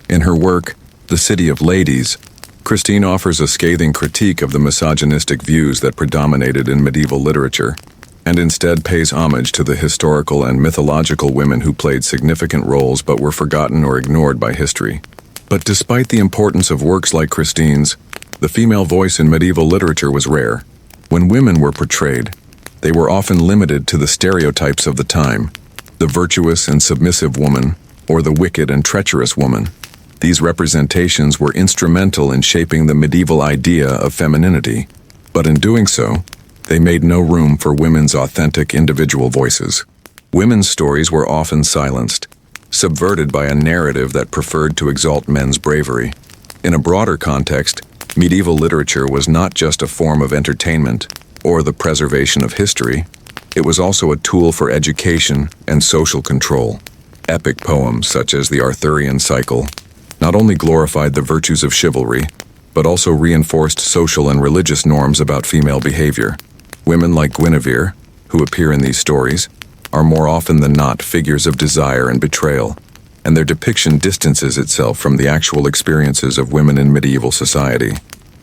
In her work, The City of Ladies, Christine offers a scathing critique of the misogynistic views that predominated in medieval literature, and instead pays homage to the historical and mythological women who played significant roles but were forgotten or ignored by history. But despite the importance of works like Christine's, the female voice in medieval literature was rare. When women were portrayed, they were often limited to the stereotypes of the time, the virtuous and submissive woman, or the wicked and treacherous woman. These representations were instrumental in shaping the medieval idea of femininity, but in doing so, they made no room for women's authentic individual voices. Women's stories were often silenced, subverted by a narrative that preferred to exalt men's bravery. In a broader context, medieval literature was not just a form of entertainment or the preservation of history, it was also a tool for education and social control. Epic poems such as the Arthurian cycle not only glorified the virtues of chivalry, but also reinforced social and religious norms about female behavior. Women like Guinevere, who appear in these stories, are more often than not figures of desire and betrayal, and their depiction distances itself from the actual experiences of women in medieval society.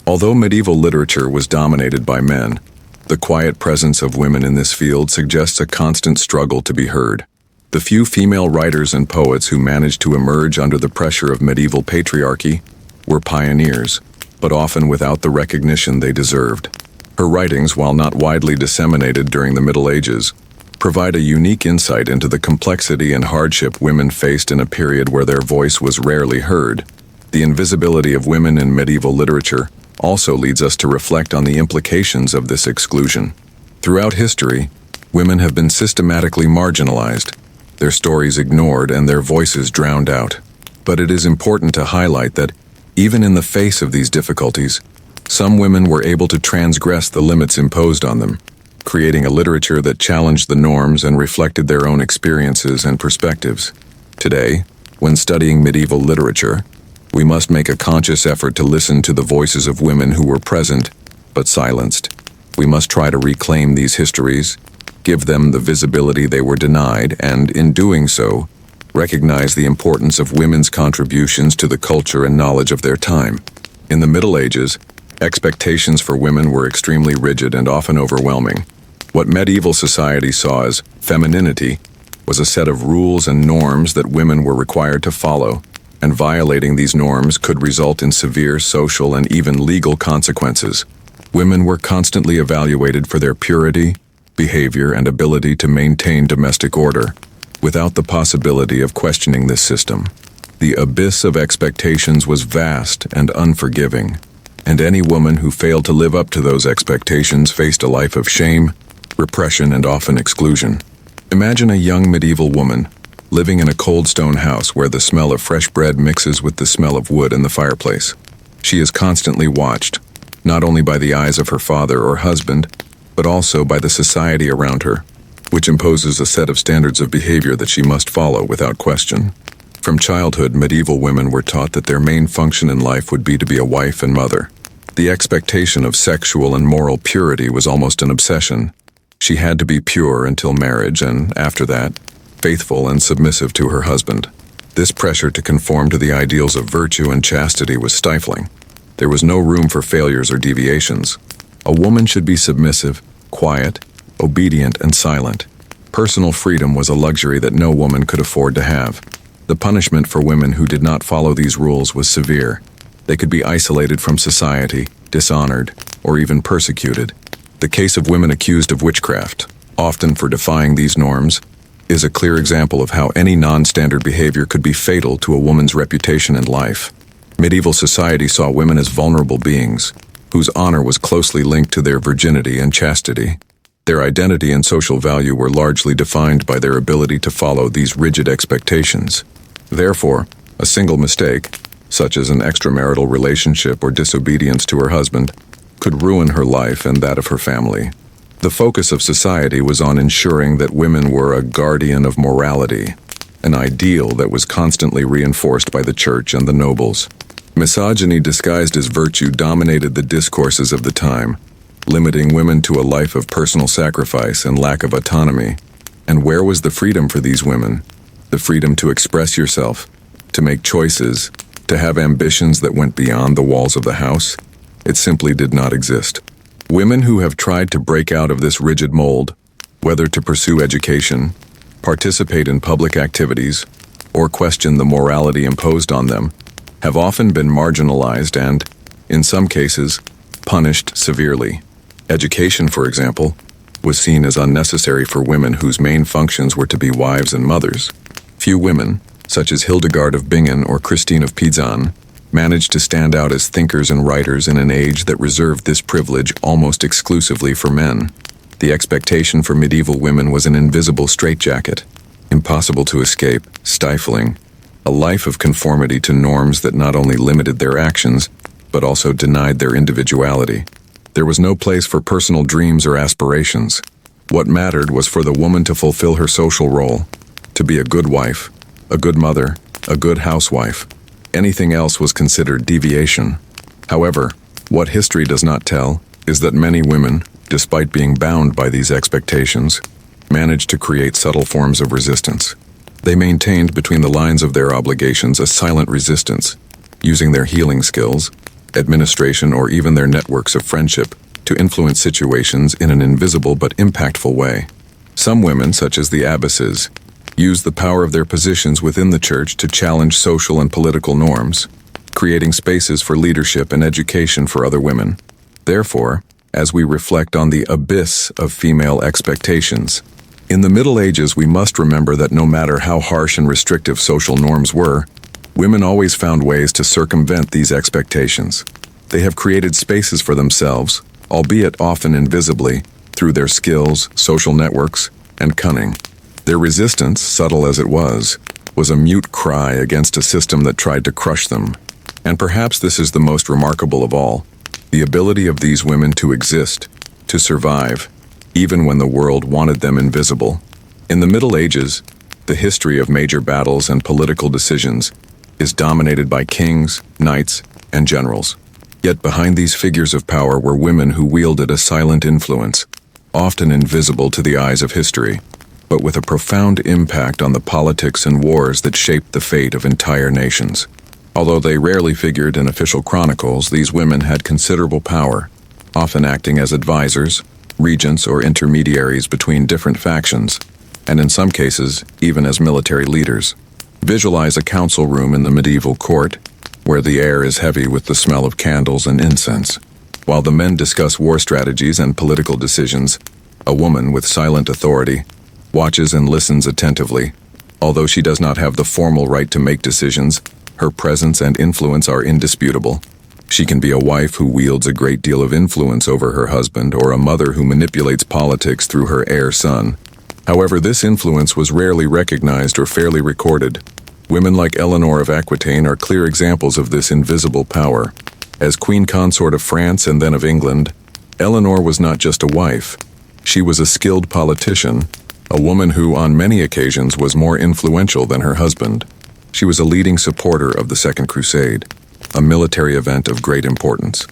Although medieval literature was dominated by men, the quiet presence of women in this field suggests a constant struggle to be heard. The few female writers and poets who managed to emerge under the pressure of medieval patriarchy were pioneers, but often without the recognition they deserved. Her writings, while not widely disseminated during the Middle Ages, provide a unique insight into the complexity and hardship women faced in a period where their voice was rarely heard. The invisibility of women in medieval literature also leads us to reflect on the implications of this exclusion. Throughout history, women have been systematically marginalized, their stories ignored, and their voices drowned out. But it is important to highlight that, even in the face of these difficulties, some women were able to transgress the limits imposed on them, creating a literature that challenged the norms and reflected their own experiences and perspectives. Today, when studying medieval literature, we must make a conscious effort to listen to the voices of women who were present, but silenced. We must try to reclaim these histories, give them the visibility they were denied, and, in doing so, recognize the importance of women's contributions to the culture and knowledge of their time. In the Middle Ages, expectations for women were extremely rigid and often overwhelming. What medieval society saw as femininity was a set of rules and norms that women were required to follow, and violating these norms could result in severe social and even legal consequences. Women were constantly evaluated for their purity, behavior, and ability to maintain domestic order, without the possibility of questioning this system. The abyss of expectations was vast and unforgiving, and any woman who failed to live up to those expectations faced a life of shame, repression, and often exclusion. Imagine a young medieval woman living in a cold stone house where the smell of fresh bread mixes with the smell of wood in the fireplace. She is constantly watched, not only by the eyes of her father or husband, but also by the society around her, which imposes a set of standards of behavior that she must follow without question. From childhood, medieval women were taught that their main function in life would be to be a wife and mother. The expectation of sexual and moral purity was almost an obsession. She had to be pure until marriage and, after that, faithful and submissive to her husband. This pressure to conform to the ideals of virtue and chastity was stifling. There was no room for failures or deviations. A woman should be submissive, quiet, obedient, and silent. Personal freedom was a luxury that no woman could afford to have. The punishment for women who did not follow these rules was severe. They could be isolated from society, dishonored, or even persecuted. The case of women accused of witchcraft, often for defying these norms, is a clear example of how any non-standard behavior could be fatal to a woman's reputation and life. Medieval society saw women as vulnerable beings, whose honor was closely linked to their virginity and chastity. Their identity and social value were largely defined by their ability to follow these rigid expectations. Therefore, a single mistake, such as an extramarital relationship or disobedience to her husband, could ruin her life and that of her family. The focus of society was on ensuring that women were a guardian of morality, an ideal that was constantly reinforced by the church and the nobles. Misogyny disguised as virtue dominated the discourses of the time, limiting women to a life of personal sacrifice and lack of autonomy. And where was the freedom for these women? The freedom to express yourself, to make choices, to have ambitions that went beyond the walls of the house? It simply did not exist. Women who have tried to break out of this rigid mold, whether to pursue education, participate in public activities, or question the morality imposed on them, have often been marginalized and, in some cases, punished severely. Education, for example, was seen as unnecessary for women whose main functions were to be wives and mothers. Few women, such as Hildegard of Bingen or Christine of Pisan, managed to stand out as thinkers and writers in an age that reserved this privilege almost exclusively for men. The expectation for medieval women was an invisible straitjacket, impossible to escape, stifling, a life of conformity to norms that not only limited their actions, but also denied their individuality. There was no place for personal dreams or aspirations. What mattered was for the woman to fulfill her social role, to be a good wife, a good mother, a good housewife. Anything else was considered deviation. However, what history does not tell is that many women, despite being bound by these expectations, managed to create subtle forms of resistance. They maintained between the lines of their obligations a silent resistance, using their healing skills, administration, or even their networks of friendship to influence situations in an invisible but impactful way. Some women, such as the abbesses, used the power of their positions within the church to challenge social and political norms, creating spaces for leadership and education for other women. Therefore, as we reflect on the abyss of female expectations, in the Middle Ages we must remember that no matter how harsh and restrictive social norms were, women always found ways to circumvent these expectations. They have created spaces for themselves, albeit often invisibly, through their skills, social networks, and cunning. Their resistance, subtle as it was a mute cry against a system that tried to crush them. And perhaps this is the most remarkable of all, the ability of these women to exist, to survive, even when the world wanted them invisible. In the Middle Ages, the history of major battles and political decisions is dominated by kings, knights, and generals. Yet behind these figures of power were women who wielded a silent influence, often invisible to the eyes of history, but with a profound impact on the politics and wars that shaped the fate of entire nations. Although they rarely figured in official chronicles, these women had considerable power, often acting as advisors, regents, or intermediaries between different factions, and in some cases, even as military leaders. Visualize a council room in the medieval court, where the air is heavy with the smell of candles and incense. While the men discuss war strategies and political decisions, a woman with silent authority watches and listens attentively. Although she does not have the formal right to make decisions, her presence and influence are indisputable. She can be a wife who wields a great deal of influence over her husband, or a mother who manipulates politics through her heir son. However, this influence was rarely recognized or fairly recorded. Women like Eleanor of Aquitaine are clear examples of this invisible power. As Queen Consort of France and then of England, Eleanor was not just a wife. She was a skilled politician, a woman who, on many occasions, was more influential than her husband. She was a leading supporter of the Second Crusade, a military event of great importance.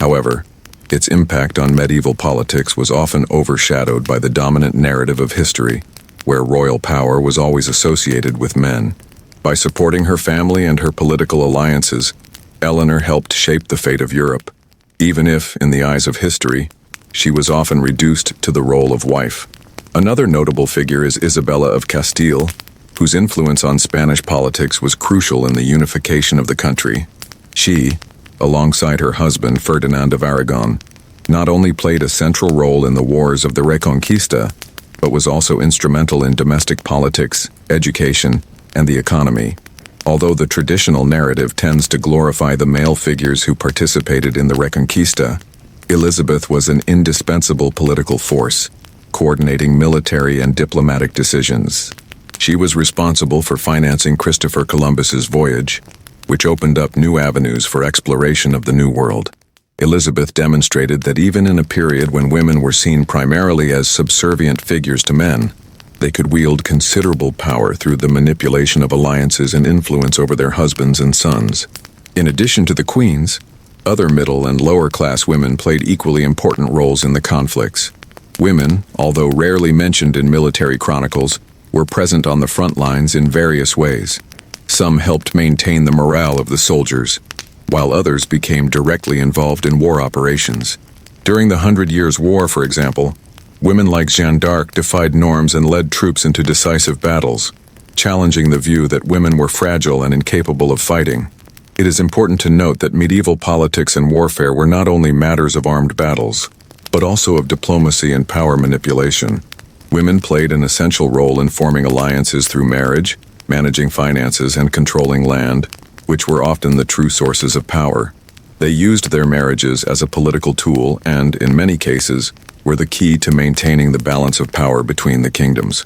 However, its impact on medieval politics was often overshadowed by the dominant narrative of history, where royal power was always associated with men. By supporting her family and her political alliances, Eleanor helped shape the fate of Europe, even if, in the eyes of history, she was often reduced to the role of wife. Another notable figure is Isabella of Castile, whose influence on Spanish politics was crucial in the unification of the country. She, alongside her husband Ferdinand of Aragon, not only played a central role in the wars of the Reconquista, but was also instrumental in domestic politics, education, and the economy. Although the traditional narrative tends to glorify the male figures who participated in the Reconquista, Elizabeth was an indispensable political force, coordinating military and diplomatic decisions. She was responsible for financing Christopher Columbus's voyage, which opened up new avenues for exploration of the New World. Elizabeth demonstrated that even in a period when women were seen primarily as subservient figures to men, they could wield considerable power through the manipulation of alliances and influence over their husbands and sons. In addition to the queens, other middle and lower class women played equally important roles in the conflicts. Women, although rarely mentioned in military chronicles, were present on the front lines in various ways. Some helped maintain the morale of the soldiers, while others became directly involved in war operations. During the 100 Years' War, for example, women like Jeanne d'Arc defied norms and led troops into decisive battles, challenging the view that women were fragile and incapable of fighting. It is important to note that medieval politics and warfare were not only matters of armed battles, but also of diplomacy and power manipulation. Women played an essential role in forming alliances through marriage, managing finances, and controlling land, which were often the true sources of power. They used their marriages as a political tool and, in many cases, were the key to maintaining the balance of power between the kingdoms.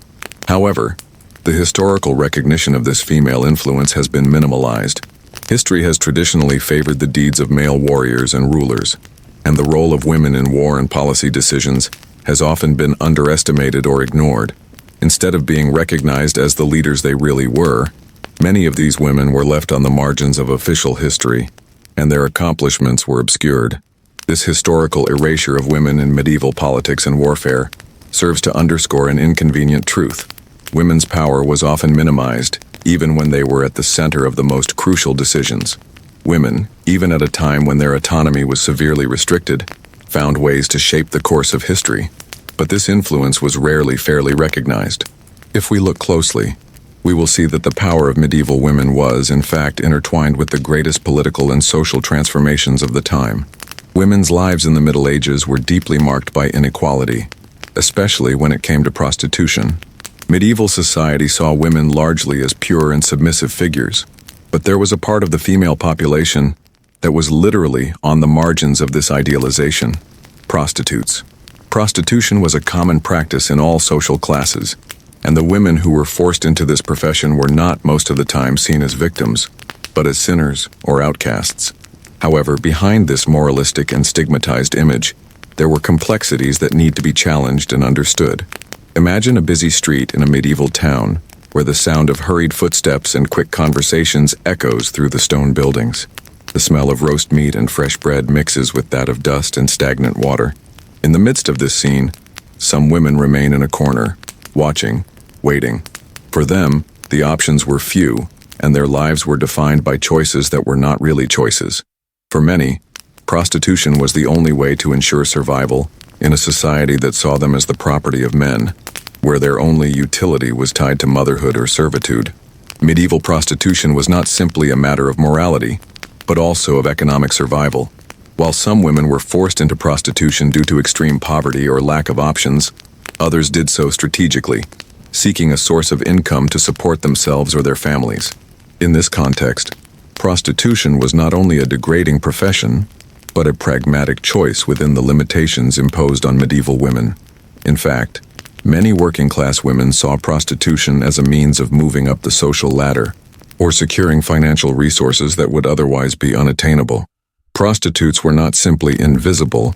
However, the historical recognition of this female influence has been minimalized. History has traditionally favored the deeds of male warriors and rulers, and the role of women in war and policy decisions has often been underestimated or ignored. Instead of being recognized as the leaders they really were, many of these women were left on the margins of official history, and their accomplishments were obscured. This historical erasure of women in medieval politics and warfare serves to underscore an inconvenient truth. Women's power was often minimized, even when they were at the center of the most crucial decisions. Women, even at a time when their autonomy was severely restricted, found ways to shape the course of history. But this influence was rarely fairly recognized. If we look closely, we will see that the power of medieval women was, in fact, intertwined with the greatest political and social transformations of the time. Women's lives in the Middle Ages were deeply marked by inequality, especially when it came to prostitution. Medieval society saw women largely as pure and submissive figures, but there was a part of the female population that was literally on the margins of this idealization: prostitutes. Prostitution was a common practice in all social classes, and the women who were forced into this profession were not most of the time seen as victims, but as sinners or outcasts. However, behind this moralistic and stigmatized image, there were complexities that need to be challenged and understood. Imagine a busy street in a medieval town, where the sound of hurried footsteps and quick conversations echoes through the stone buildings. The smell of roast meat and fresh bread mixes with that of dust and stagnant water. In the midst of this scene, some women remain in a corner, watching, waiting. For them, the options were few, and their lives were defined by choices that were not really choices. For many, prostitution was the only way to ensure survival in a society that saw them as the property of men, where their only utility was tied to motherhood or servitude. Medieval prostitution was not simply a matter of morality, but also of economic survival. While some women were forced into prostitution due to extreme poverty or lack of options, others did so strategically, seeking a source of income to support themselves or their families. In this context, Prostitution was not only a degrading profession, but a pragmatic choice within the limitations imposed on medieval women. In fact, many working-class women saw prostitution as a means of moving up the social ladder or securing financial resources that would otherwise be unattainable. Prostitutes were not simply invisible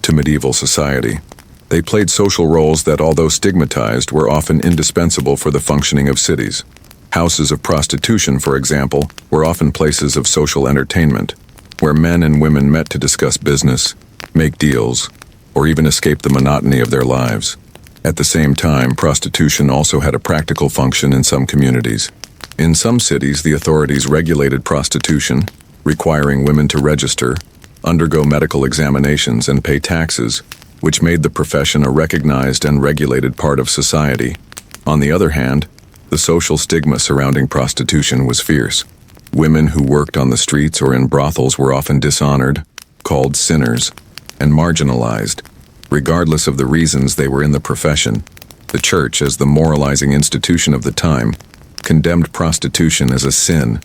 to medieval society. They played social roles that, although stigmatized, were often indispensable for the functioning of cities. Houses of prostitution, for example, were often places of social entertainment, where men and women met to discuss business, make deals, or even escape the monotony of their lives. At the same time, prostitution also had a practical function in some communities. In some cities, the authorities regulated prostitution, requiring women to register, undergo medical examinations, and pay taxes, which made the profession a recognized and regulated part of society. On the other hand, the social stigma surrounding prostitution was fierce. Women who worked on the streets or in brothels were often dishonored, called sinners, and marginalized. Regardless of the reasons they were in the profession, the church, as the moralizing institution of the time, condemned prostitution as a sin,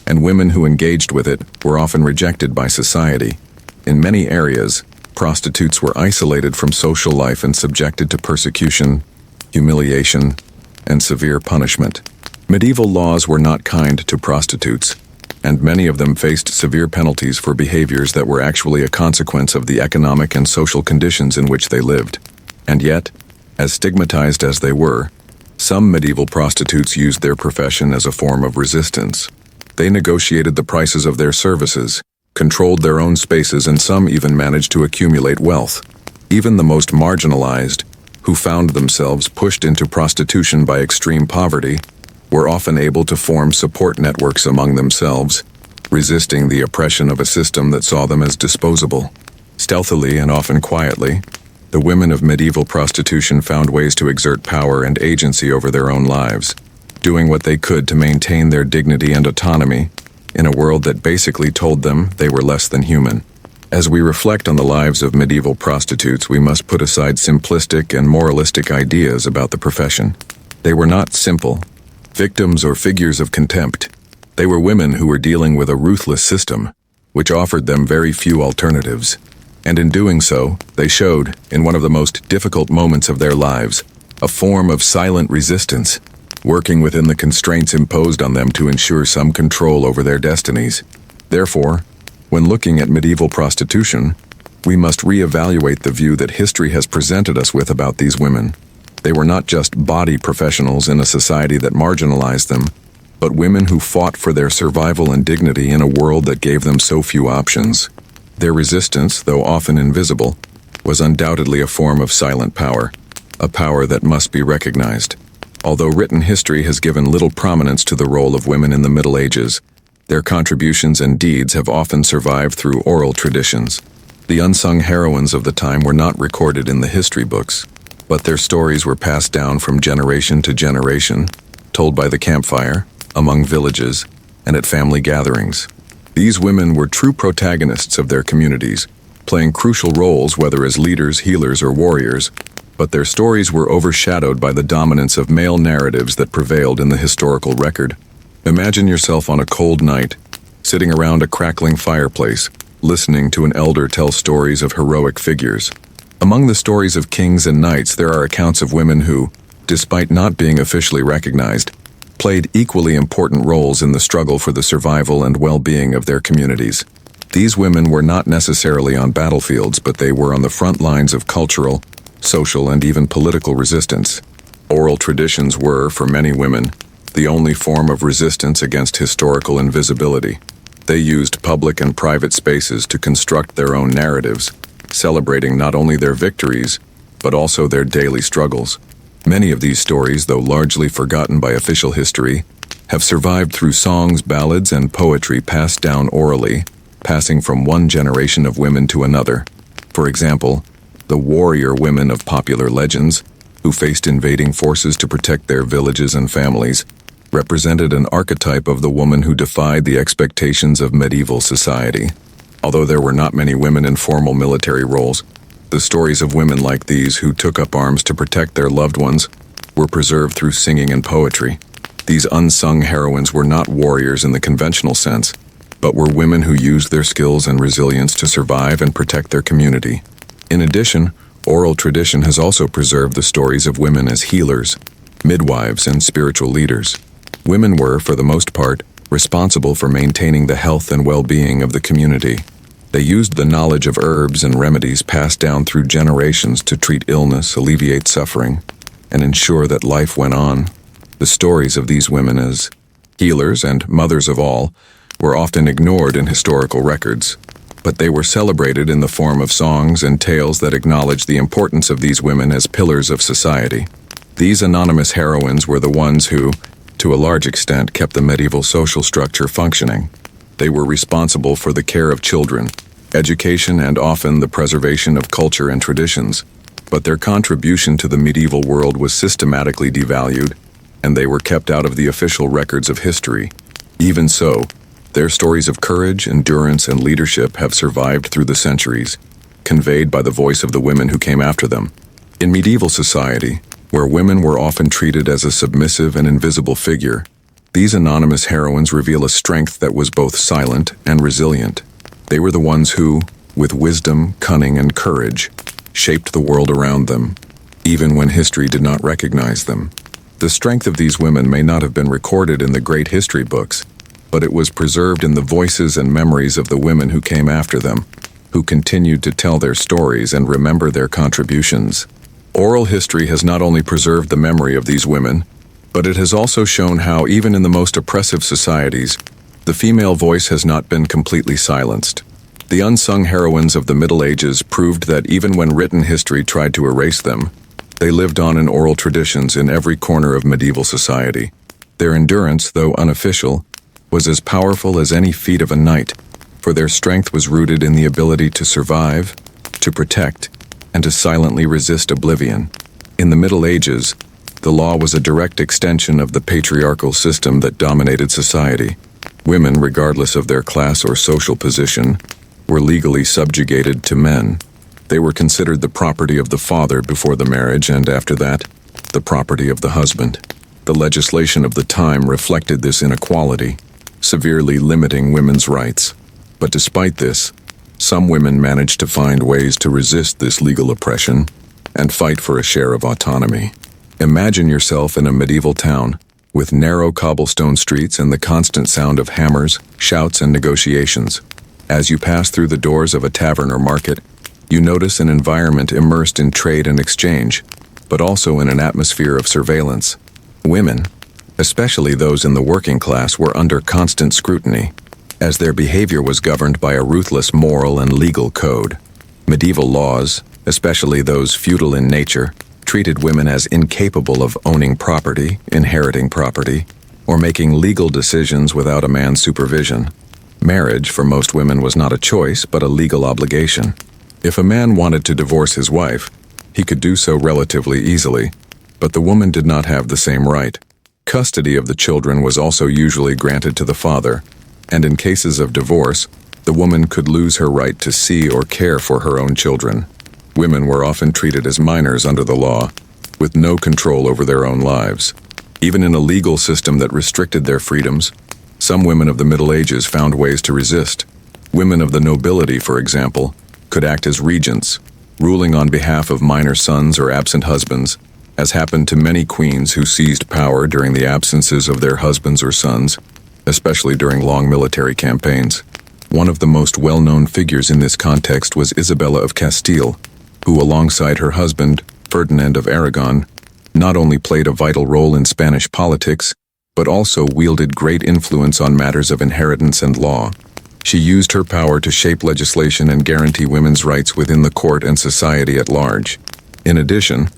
and women who engaged with it were often rejected by society. In many areas, prostitutes were isolated from social life and subjected to persecution, humiliation, and severe punishment. Medieval laws were not kind to prostitutes, and many of them faced severe penalties for behaviors that were actually a consequence of the economic and social conditions in which they lived. And yet, as stigmatized as they were, some medieval prostitutes used their profession as a form of resistance. They negotiated the prices of their services, controlled their own spaces, and some even managed to accumulate wealth. Even the most marginalized, who found themselves pushed into prostitution by extreme poverty, were often able to form support networks among themselves, resisting the oppression of a system that saw them as disposable. Stealthily and often quietly, the women of medieval prostitution found ways to exert power and agency over their own lives, doing what they could to maintain their dignity and autonomy in a world that basically told them they were less than human. As we reflect on the lives of medieval prostitutes, we must put aside simplistic and moralistic ideas about the profession. They were not simple victims or figures of contempt. They were women who were dealing with a ruthless system, which offered them very few alternatives. And in doing so, they showed, in one of the most difficult moments of their lives, a form of silent resistance, working within the constraints imposed on them to ensure some control over their destinies. Therefore, when looking at medieval prostitution, we must reevaluate the view that history has presented us with about these women. They were not just body professionals in a society that marginalized them, but women who fought for their survival and dignity in a world that gave them so few options. Their resistance, though often invisible, was undoubtedly a form of silent power, a power that must be recognized. Although written history has given little prominence to the role of women in the Middle Ages, their contributions and deeds have often survived through oral traditions. The unsung heroines of the time were not recorded in the history books, but their stories were passed down from generation to generation, told by the campfire, among villages, and at family gatherings. These women were true protagonists of their communities, playing crucial roles whether as leaders, healers, or warriors, but their stories were overshadowed by the dominance of male narratives that prevailed in the historical record. Imagine yourself on a cold night, sitting around a crackling fireplace, listening to an elder tell stories of heroic figures. Among the stories of kings and knights, there are accounts of women who, despite not being officially recognized, played equally important roles in the struggle for the survival and well-being of their communities. These women were not necessarily on battlefields, but they were on the front lines of cultural, social, and even political resistance. Oral traditions were, for many women, the only form of resistance against historical invisibility. They used public and private spaces to construct their own narratives, celebrating not only their victories, but also their daily struggles. Many of these stories, though largely forgotten by official history, have survived through songs, ballads, and poetry passed down orally, passing from one generation of women to another. For example, the warrior women of popular legends, who faced invading forces to protect their villages and families, represented an archetype of the woman who defied the expectations of medieval society. Although there were not many women in formal military roles, the stories of women like these who took up arms to protect their loved ones were preserved through singing and poetry. These unsung heroines were not warriors in the conventional sense. but were women who used their skills and resilience to survive and protect their community. In addition, oral tradition has also preserved the stories of women as healers, midwives, and spiritual leaders. Women were, for the most part, responsible for maintaining the health and well-being of the community. They used the knowledge of herbs and remedies passed down through generations to treat illness, alleviate suffering, and ensure that life went on. The stories of these women as healers and mothers of all were often ignored in historical records, but they were celebrated in the form of songs and tales that acknowledged the importance of these women as pillars of society. These anonymous heroines were the ones who, to a large extent, kept the medieval social structure functioning. They were responsible for the care of children, education, and often the preservation of culture and traditions. But their contribution to the medieval world was systematically devalued, and they were kept out of the official records of history. Even so, their stories of courage, endurance, and leadership have survived through the centuries, conveyed by the voice of the women who came after them. In medieval society, where women were often treated as a submissive and invisible figure, these anonymous heroines reveal a strength that was both silent and resilient. They were the ones who, with wisdom, cunning, and courage, shaped the world around them, even when history did not recognize them. The strength of these women may not have been recorded in the great history books, but it was preserved in the voices and memories of the women who came after them, who continued to tell their stories and remember their contributions. Oral history has not only preserved the memory of these women, but it has also shown how, even in the most oppressive societies, the female voice has not been completely silenced. The unsung heroines of the Middle Ages proved that even when written history tried to erase them, they lived on in oral traditions in every corner of medieval society. Their endurance, though unofficial, was as powerful as any feat of a knight, for their strength was rooted in the ability to survive, to protect, and to silently resist oblivion. In the Middle Ages, the law was a direct extension of the patriarchal system that dominated society. Women, regardless of their class or social position, were legally subjugated to men. They were considered the property of the father before the marriage, and after that, the property of the husband. The legislation of the time reflected this inequality, severely limiting women's rights. But despite this, some women managed to find ways to resist this legal oppression and fight for a share of autonomy. Imagine yourself in a medieval town, with narrow cobblestone streets and the constant sound of hammers, shouts, and negotiations. As you pass through the doors of a tavern or market, you notice an environment immersed in trade and exchange, but also in an atmosphere of surveillance. Women, especially those in the working class, were under constant scrutiny, as their behavior was governed by a ruthless moral and legal code. Medieval laws, especially those feudal in nature, treated women as incapable of owning property, inheriting property, or making legal decisions without a man's supervision. Marriage, for most women, was not a choice, but a legal obligation. If a man wanted to divorce his wife, he could do so relatively easily, but the woman did not have the same right. Custody of the children was also usually granted to the father, and in cases of divorce, the woman could lose her right to see or care for her own children. Women were often treated as minors under the law, with no control over their own lives. Even in a legal system that restricted their freedoms, some women of the Middle Ages found ways to resist. Women of the nobility, for example, could act as regents, ruling on behalf of minor sons or absent husbands, as happened to many queens who seized power during the absences of their husbands or sons, especially during long military campaigns. One of the most well-known figures in this context was Isabella of Castile, who, alongside her husband, Ferdinand of Aragon, not only played a vital role in Spanish politics, but also wielded great influence on matters of inheritance and law. She used her power to shape legislation and guarantee women's rights within the court and society at large. In addition,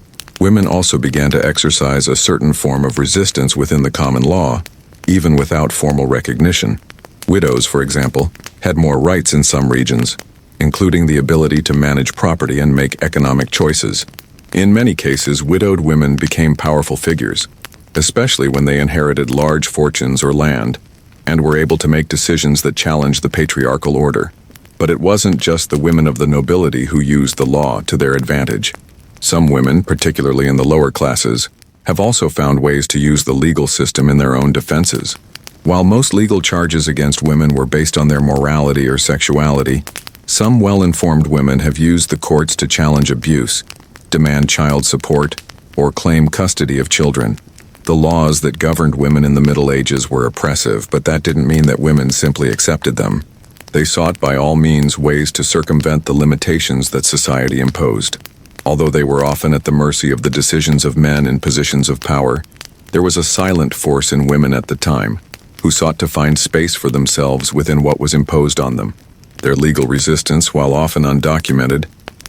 women also began to exercise a certain form of resistance within the common law, even without formal recognition. Widows, for example, had more rights in some regions, including the ability to manage property and make economic choices. In many cases, widowed women became powerful figures, especially when they inherited large fortunes or land, and were able to make decisions that challenged the patriarchal order. But it wasn't just the women of the nobility who used the law to their advantage. Some women, particularly in the lower classes, have also found ways to use the legal system in their own defenses. While most legal charges against women were based on their morality or sexuality, some well-informed women have used the courts to challenge abuse, demand child support, or claim custody of children. The laws that governed women in the Middle Ages were oppressive, but that didn't mean that women simply accepted them. They sought by all means ways to circumvent the limitations that society imposed. Although they were often at the mercy of the decisions of men in positions of power, there was a silent force in women at the time, who sought to find space for themselves within what was imposed on them. Their legal resistance, while often undocumented,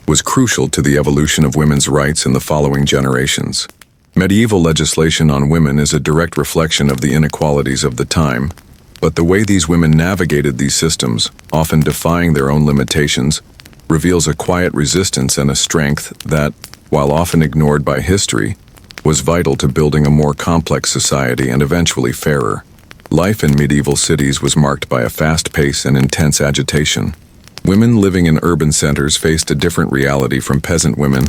was crucial to the evolution of women's rights in the following generations. Medieval legislation on women is a direct reflection of the inequalities of the time, but the way these women navigated these systems, often defying their own limitations, reveals a quiet resistance and a strength that, while often ignored by history, was vital to building a more complex society and eventually fairer. Life in medieval cities was marked by a fast pace and intense agitation. Women living in urban centers faced a different reality from peasant women,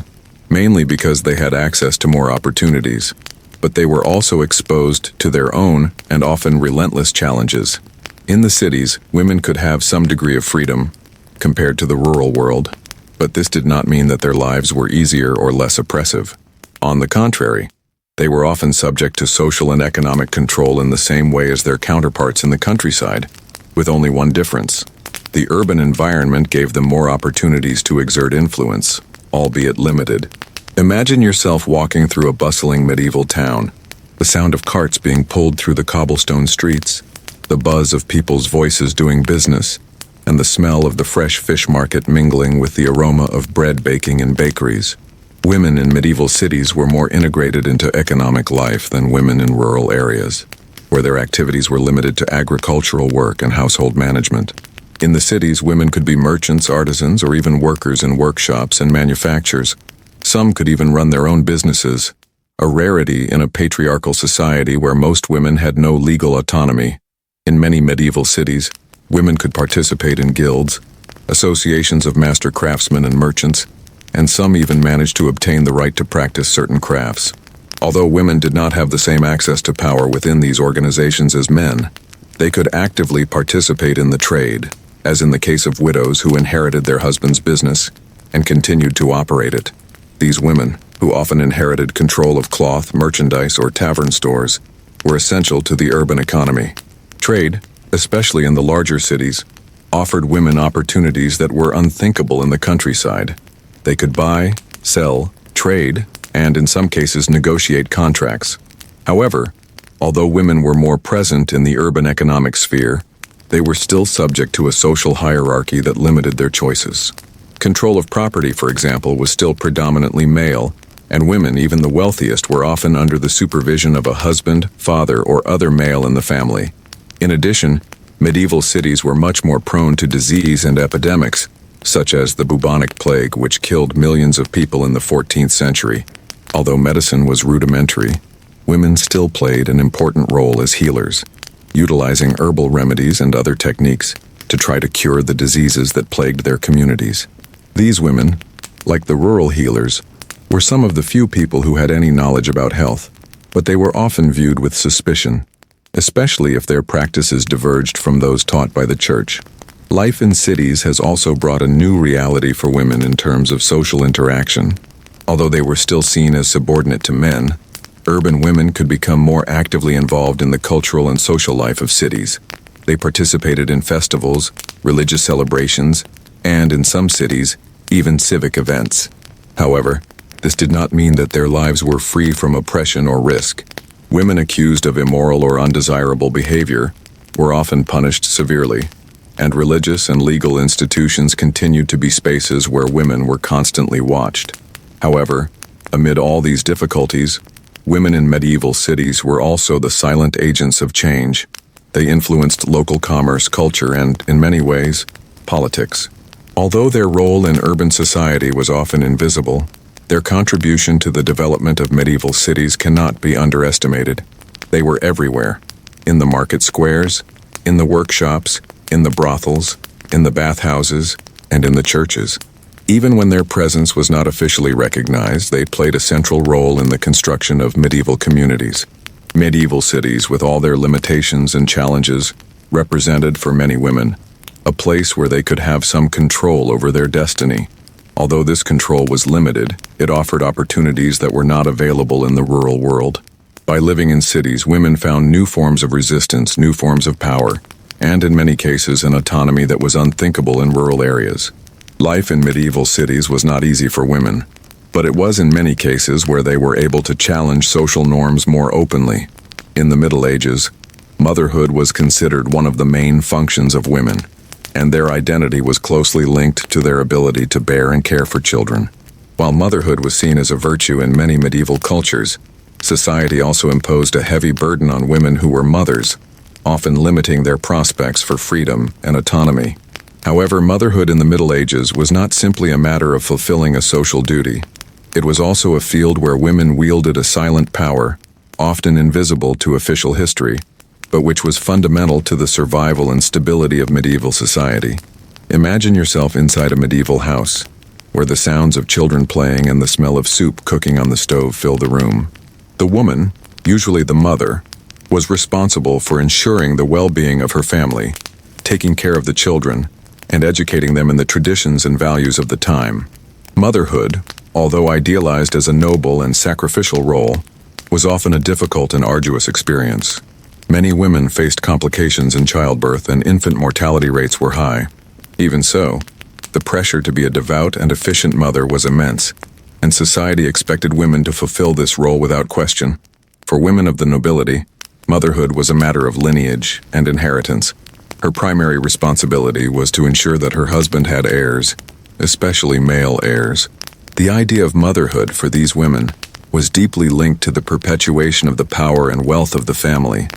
mainly because they had access to more opportunities, but they were also exposed to their own and often relentless challenges. In the cities, women could have some degree of freedom compared to the rural world, but this did not mean that their lives were easier or less oppressive. On the contrary, they were often subject to social and economic control in the same way as their counterparts in the countryside, with only one difference. The urban environment gave them more opportunities to exert influence, albeit limited. Imagine yourself walking through a bustling medieval town, the sound of carts being pulled through the cobblestone streets, the buzz of people's voices doing business, and the smell of the fresh fish market mingling with the aroma of bread baking in bakeries. Women in medieval cities were more integrated into economic life than women in rural areas, where their activities were limited to agricultural work and household management. In the cities, women could be merchants, artisans, or even workers in workshops and manufactures. Some could even run their own businesses, a rarity in a patriarchal society where most women had no legal autonomy. In many medieval cities, women could participate in guilds, associations of master craftsmen and merchants, and some even managed to obtain the right to practice certain crafts. Although women did not have the same access to power within these organizations as men, they could actively participate in the trade, as in the case of widows who inherited their husband's business and continued to operate it. These women, who often inherited control of cloth, merchandise, or tavern stores, were essential to the urban economy. Trade, especially in the larger cities, offered women opportunities that were unthinkable in the countryside. They could buy, sell, trade, and in some cases negotiate contracts. However, although women were more present in the urban economic sphere, they were still subject to a social hierarchy that limited their choices. Control of property, for example, was still predominantly male, and women, even the wealthiest, were often under the supervision of a husband, father, or other male in the family. In addition, medieval cities were much more prone to disease and epidemics, such as the bubonic plague, which killed millions of people in the 14th century. Although medicine was rudimentary, women still played an important role as healers, utilizing herbal remedies and other techniques to try to cure the diseases that plagued their communities. These women, like the rural healers, were some of the few people who had any knowledge about health, but they were often viewed with suspicion, especially if their practices diverged from those taught by the church. Life in cities has also brought a new reality for women in terms of social interaction. Although they were still seen as subordinate to men, urban women could become more actively involved in the cultural and social life of cities. They participated in festivals, religious celebrations, and in some cities, even civic events. However, this did not mean that their lives were free from oppression or risk. Women accused of immoral or undesirable behavior were often punished severely, and religious and legal institutions continued to be spaces where women were constantly watched. However, amid all these difficulties, women in medieval cities were also the silent agents of change. They influenced local commerce, culture, and, in many ways, politics. Although their role in urban society was often invisible, their contribution to the development of medieval cities cannot be underestimated. They were everywhere, in the market squares, in the workshops, in the brothels, in the bathhouses, and in the churches. Even when their presence was not officially recognized, they played a central role in the construction of medieval communities. Medieval cities, with all their limitations and challenges, represented for many women a place where they could have some control over their destiny. Although this control was limited, it offered opportunities that were not available in the rural world. By living in cities, women found new forms of resistance, new forms of power, and in many cases an autonomy that was unthinkable in rural areas. Life in medieval cities was not easy for women, but it was in many cases where they were able to challenge social norms more openly. In the Middle Ages, motherhood was considered one of the main functions of women, and their identity was closely linked to their ability to bear and care for children. While motherhood was seen as a virtue in many medieval cultures, society also imposed a heavy burden on women who were mothers, often limiting their prospects for freedom and autonomy. However, motherhood in the Middle Ages was not simply a matter of fulfilling a social duty. It was also a field where women wielded a silent power, often invisible to official history, but which was fundamental to the survival and stability of medieval society. Imagine yourself inside a medieval house, where the sounds of children playing and the smell of soup cooking on the stove fill the room. The woman, usually the mother, was responsible for ensuring the well-being of her family, taking care of the children, and educating them in the traditions and values of the time. Motherhood, although idealized as a noble and sacrificial role, was often a difficult and arduous experience. Many women faced complications in childbirth, and infant mortality rates were high. Even so, the pressure to be a devout and efficient mother was immense, and society expected women to fulfill this role without question. For women of the nobility, motherhood was a matter of lineage and inheritance. Her primary responsibility was to ensure that her husband had heirs, especially male heirs. The idea of motherhood for these women was deeply linked to the perpetuation of the power and wealth of the family.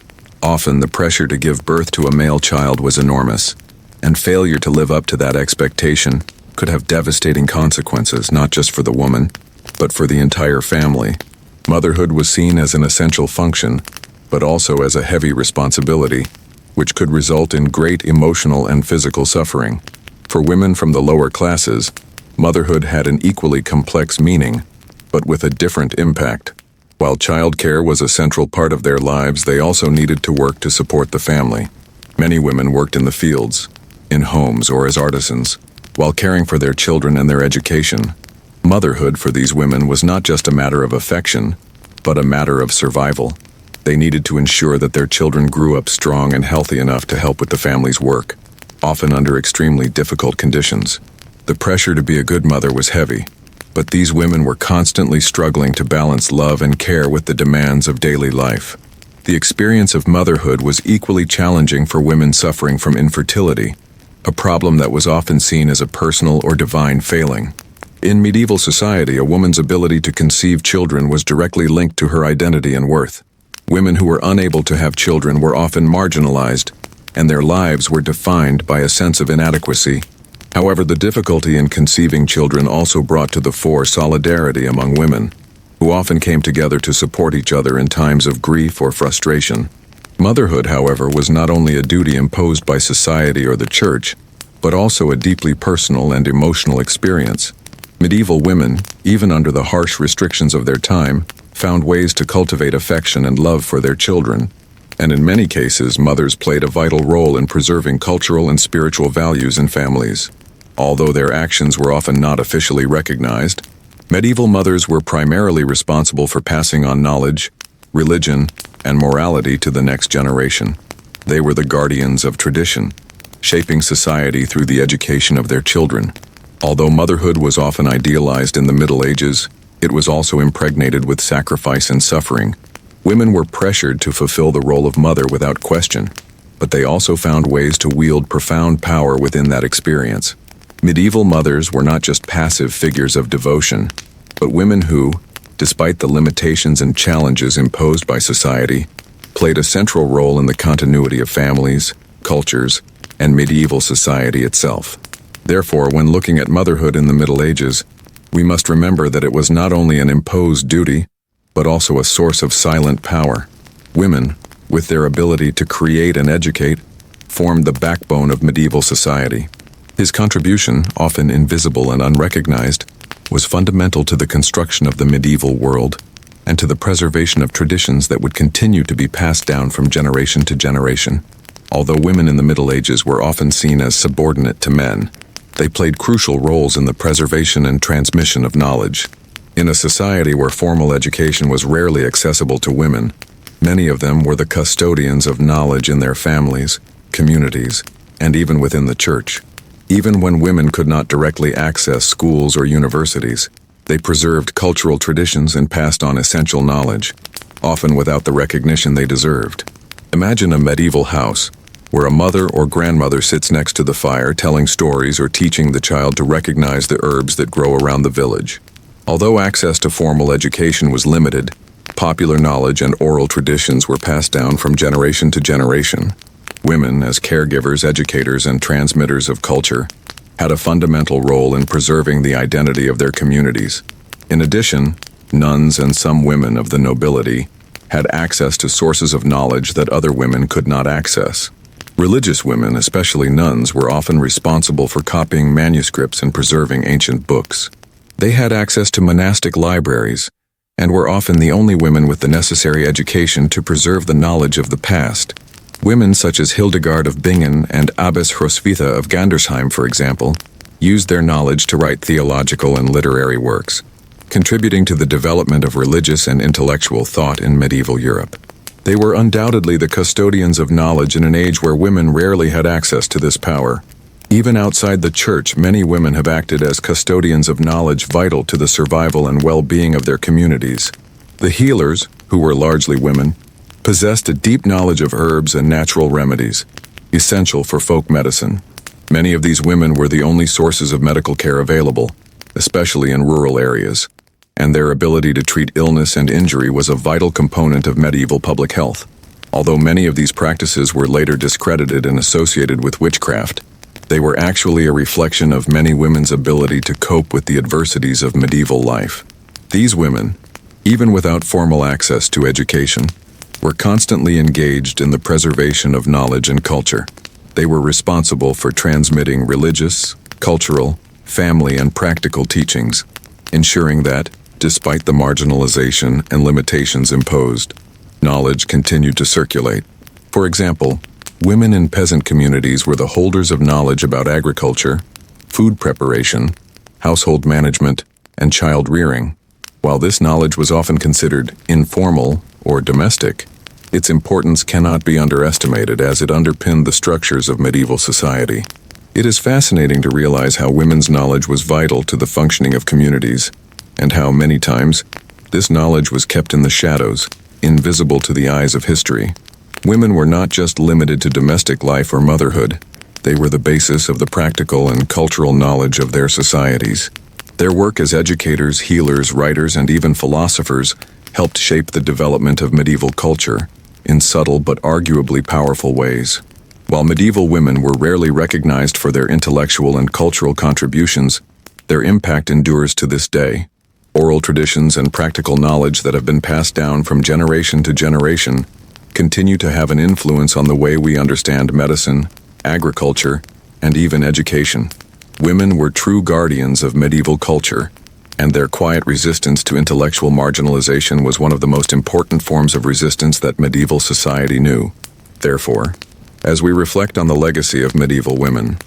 Often, the pressure to give birth to a male child was enormous, and failure to live up to that expectation could have devastating consequences not just for the woman, but for the entire family. Motherhood was seen as an essential function, but also as a heavy responsibility, which could result in great emotional and physical suffering. For women from the lower classes, motherhood had an equally complex meaning, but with a different impact. While childcare was a central part of their lives, they also needed to work to support the family. Many women worked in the fields, in homes, or as artisans, while caring for their children and their education. Motherhood for these women was not just a matter of affection, but a matter of survival. They needed to ensure that their children grew up strong and healthy enough to help with the family's work, often under extremely difficult conditions. The pressure to be a good mother was heavy, but these women were constantly struggling to balance love and care with the demands of daily life. The experience of motherhood was equally challenging for women suffering from infertility, a problem that was often seen as a personal or divine failing. In medieval society, a woman's ability to conceive children was directly linked to her identity and worth. Women who were unable to have children were often marginalized, and their lives were defined by a sense of inadequacy. However, the difficulty in conceiving children also brought to the fore solidarity among women, who often came together to support each other in times of grief or frustration. Motherhood, however, was not only a duty imposed by society or the church, but also a deeply personal and emotional experience. Medieval women, even under the harsh restrictions of their time, found ways to cultivate affection and love for their children, and in many cases, mothers played a vital role in preserving cultural and spiritual values in families. Although their actions were often not officially recognized, medieval mothers were primarily responsible for passing on knowledge, religion, and morality to the next generation. They were the guardians of tradition, shaping society through the education of their children. Although motherhood was often idealized in the Middle Ages, it was also impregnated with sacrifice and suffering. Women were pressured to fulfill the role of mother without question, but they also found ways to wield profound power within that experience. Medieval mothers were not just passive figures of devotion, but women who, despite the limitations and challenges imposed by society, played a central role in the continuity of families, cultures, and medieval society itself. Therefore, when looking at motherhood in the Middle Ages, we must remember that it was not only an imposed duty, but also a source of silent power. Women, with their ability to create and educate, formed the backbone of medieval society. His contribution, often invisible and unrecognized, was fundamental to the construction of the medieval world. and to the preservation of traditions that would continue to be passed down from generation to generation. Although women in the Middle Ages were often seen as subordinate to men, they played crucial roles in the preservation and transmission of knowledge. In a society where formal education was rarely accessible to women, many of them were the custodians of knowledge in their families, communities, and even within the church. Even when women could not directly access schools or universities, they preserved cultural traditions and passed on essential knowledge, often without the recognition they deserved. Imagine a medieval house, where a mother or grandmother sits next to the fire telling stories or teaching the child to recognize the herbs that grow around the village. Although access to formal education was limited, popular knowledge and oral traditions were passed down from generation to generation. Women, as caregivers, educators, and transmitters of culture, had a fundamental role in preserving the identity of their communities. In addition, nuns and some women of the nobility had access to sources of knowledge that other women could not access. Religious women, especially nuns, were often responsible for copying manuscripts and preserving ancient books. They had access to monastic libraries, and were often the only women with the necessary education to preserve the knowledge of the past. Women such as Hildegard of Bingen and Abbess Hroswitha of Gandersheim, for example, used their knowledge to write theological and literary works, contributing to the development of religious and intellectual thought in medieval Europe. They were undoubtedly the custodians of knowledge in an age where women rarely had access to this power. Even outside the church, many women have acted as custodians of knowledge vital to the survival and well-being of their communities. The healers, who were largely women, possessed a deep knowledge of herbs and natural remedies, essential for folk medicine. Many of these women were the only sources of medical care available, especially in rural areas, and their ability to treat illness and injury was a vital component of medieval public health. Although many of these practices were later discredited and associated with witchcraft, they were actually a reflection of many women's ability to cope with the adversities of medieval life. These women, even without formal access to education, were constantly engaged in the preservation of knowledge and culture. They were responsible for transmitting religious, cultural, family, and practical teachings, ensuring that, despite the marginalization and limitations imposed, knowledge continued to circulate. For example, women in peasant communities were the holders of knowledge about agriculture, food preparation, household management, and child rearing. While this knowledge was often considered informal or domestic, its importance cannot be underestimated as it underpinned the structures of medieval society. It is fascinating to realize how women's knowledge was vital to the functioning of communities, and how many times this knowledge was kept in the shadows, invisible to the eyes of history. Women were not just limited to domestic life or motherhood, they were the basis of the practical and cultural knowledge of their societies. Their work as educators, healers, writers, and even philosophers helped shape the development of medieval culture in subtle but arguably powerful ways. While medieval women were rarely recognized for their intellectual and cultural contributions, their impact endures to this day. Oral traditions and practical knowledge that have been passed down from generation to generation continue to have an influence on the way we understand medicine, agriculture, and even education. Women were true guardians of medieval culture, and their quiet resistance to intellectual marginalization was one of the most important forms of resistance that medieval society knew. Therefore, as we reflect on the legacy of medieval women,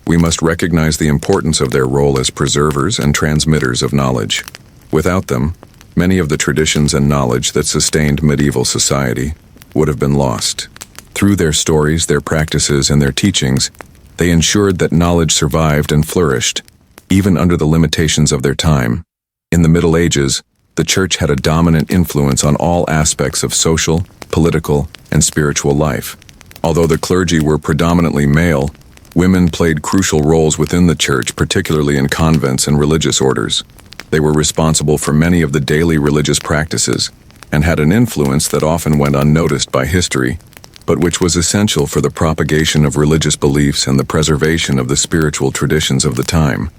we must recognize the importance of their role as preservers and transmitters of knowledge. Without them, many of the traditions and knowledge that sustained medieval society would have been lost. Through their stories, their practices, and their teachings, they ensured that knowledge survived and flourished, even under the limitations of their time. In the Middle Ages, the Church had a dominant influence on all aspects of social, political, and spiritual life. Although the clergy were predominantly male, women played crucial roles within the Church, particularly in convents and religious orders. They were responsible for many of the daily religious practices, and had an influence that often went unnoticed by history, but which was essential for the propagation of religious beliefs and the preservation of the spiritual traditions of the time.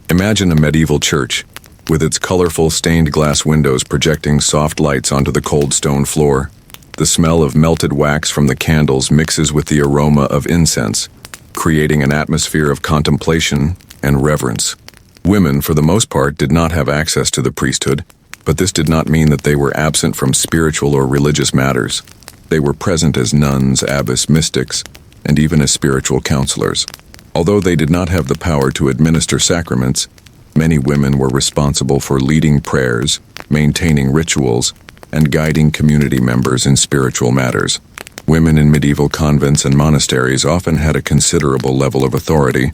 Imagine a medieval church, with its colorful stained glass windows projecting soft lights onto the cold stone floor. The smell of melted wax from the candles mixes with the aroma of incense, creating an atmosphere of contemplation and reverence. Women, for the most part, did not have access to the priesthood, But this did not mean that they were absent from spiritual or religious matters. They were present as nuns, abbess, mystics, and even as spiritual counselors. Although they did not have the power to administer sacraments, many women were responsible for leading prayers, maintaining rituals, and guiding community members in spiritual matters. Women in medieval convents and monasteries often had a considerable level of authority,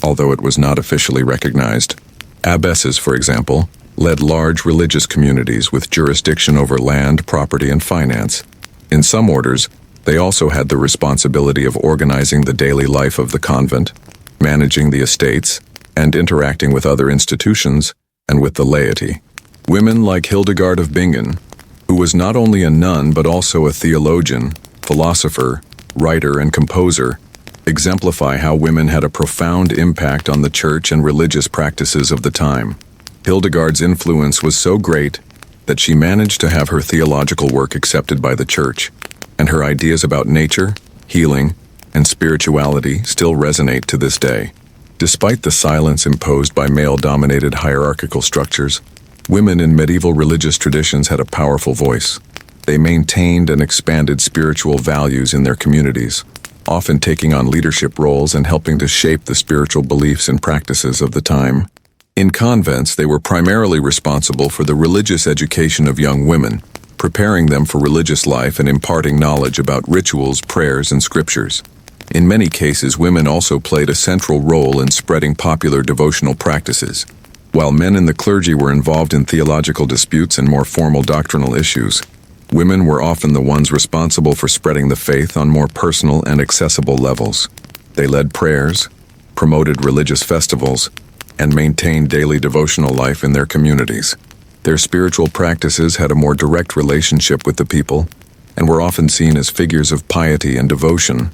although it was not officially recognized. Abbesses, for example, led large religious communities with jurisdiction over land, property, and finance. In some orders, they also had the responsibility of organizing the daily life of the convent, managing the estates, and interacting with other institutions and with the laity. Women like Hildegard of Bingen, who was not only a nun but also a theologian, philosopher, writer, and composer, exemplify how women had a profound impact on the church and religious practices of the time. Hildegard's influence was so great that she managed to have her theological work accepted by the church, and her ideas about nature, healing, and spirituality still resonate to this day. Despite the silence imposed by male-dominated hierarchical structures, women in medieval religious traditions had a powerful voice. They maintained and expanded spiritual values in their communities, often taking on leadership roles and helping to shape the spiritual beliefs and practices of the time. In convents, they were primarily responsible for the religious education of young women, preparing them for religious life and imparting knowledge about rituals, prayers, and scriptures. In many cases, women also played a central role in spreading popular devotional practices. While men in the clergy were involved in theological disputes and more formal doctrinal issues, women were often the ones responsible for spreading the faith on more personal and accessible levels. They led prayers, promoted religious festivals, and maintained daily devotional life in their communities. Their spiritual practices had a more direct relationship with the people and were often seen as figures of piety and devotion.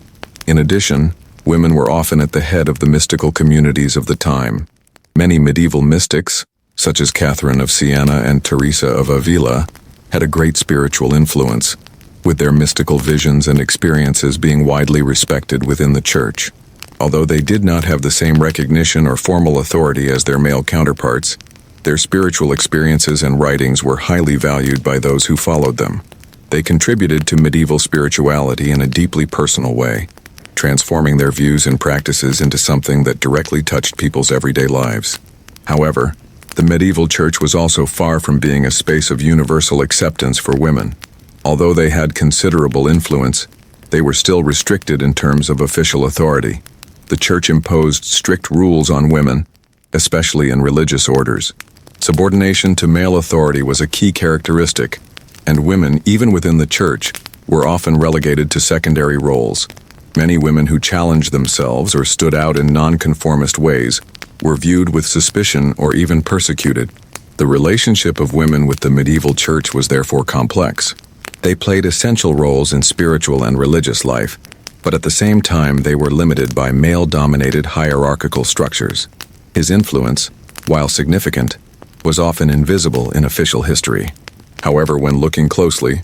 In addition, women were often at the head of the mystical communities of the time. Many medieval mystics, such as Catherine of Siena and Teresa of Avila, had a great spiritual influence, with their mystical visions and experiences being widely respected within the church. Although they did not have the same recognition or formal authority as their male counterparts, their spiritual experiences and writings were highly valued by those who followed them. They contributed to medieval spirituality in a deeply personal way, transforming their views and practices into something that directly touched people's everyday lives. However, the medieval church was also far from being a space of universal acceptance for women. Although they had considerable influence, they were still restricted in terms of official authority. The church imposed strict rules on women, especially in religious orders. Subordination to male authority was a key characteristic, and women, even within the church, were often relegated to secondary roles. Many women who challenged themselves or stood out in nonconformist ways were viewed with suspicion or even persecuted. The relationship of women with the medieval church was therefore complex. They played essential roles in spiritual and religious life, but at the same time they were limited by male-dominated hierarchical structures. His influence, while significant, was often invisible in official history. However, when looking closely,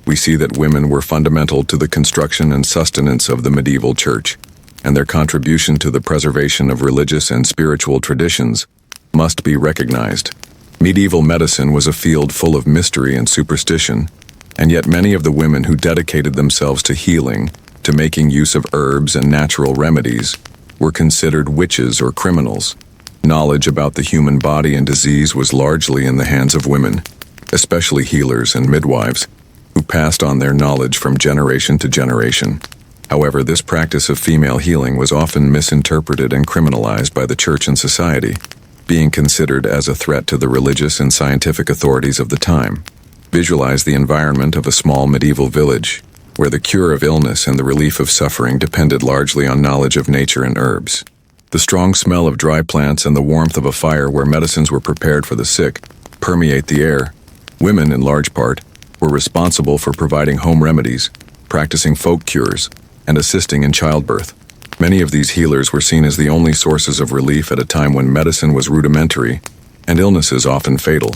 we see that women were fundamental to the construction and sustenance of the medieval church, and their contribution to the preservation of religious and spiritual traditions must be recognized. Medieval medicine was a field full of mystery and superstition, and yet many of the women who dedicated themselves to healing, to making use of herbs and natural remedies, were considered witches or criminals. Knowledge about the human body and disease was largely in the hands of women, especially healers and midwives, who passed on their knowledge from generation to generation. However, this practice of female healing was often misinterpreted and criminalized by the church and society, being considered as a threat to the religious and scientific authorities of the time. Visualize the environment of a small medieval village, where the cure of illness and the relief of suffering depended largely on knowledge of nature and herbs. The strong smell of dry plants and the warmth of a fire where medicines were prepared for the sick permeate the air. Women, in large part, were responsible for providing home remedies, practicing folk cures, and assisting in childbirth. Many of these healers were seen as the only sources of relief at a time when medicine was rudimentary and illnesses often fatal.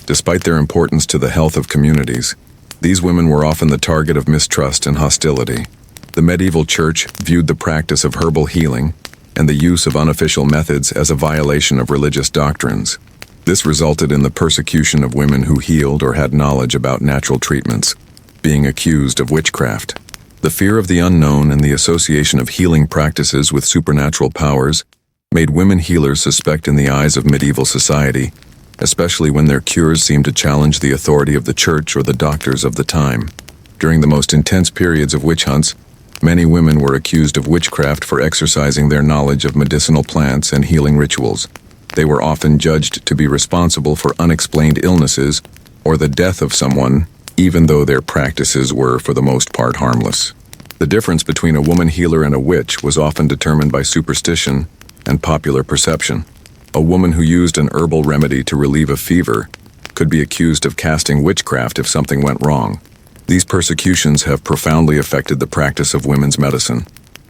Despite their importance to the health of communities, these women were often the target of mistrust and hostility. The medieval church viewed the practice of herbal healing and the use of unofficial methods as a violation of religious doctrines. This resulted in the persecution of women who healed or had knowledge about natural treatments, being accused of witchcraft. The fear of the unknown and the association of healing practices with supernatural powers made women healers suspect in the eyes of medieval society, especially when their cures seemed to challenge the authority of the church or the doctors of the time. During the most intense periods of witch hunts, many women were accused of witchcraft for exercising their knowledge of medicinal plants and healing rituals. They were often judged to be responsible for unexplained illnesses or the death of someone, even though their practices were, for the most part, harmless. The difference between a woman healer and a witch was often determined by superstition and popular perception. A woman who used an herbal remedy to relieve a fever could be accused of casting witchcraft if something went wrong. These persecutions have profoundly affected the practice of women's medicine.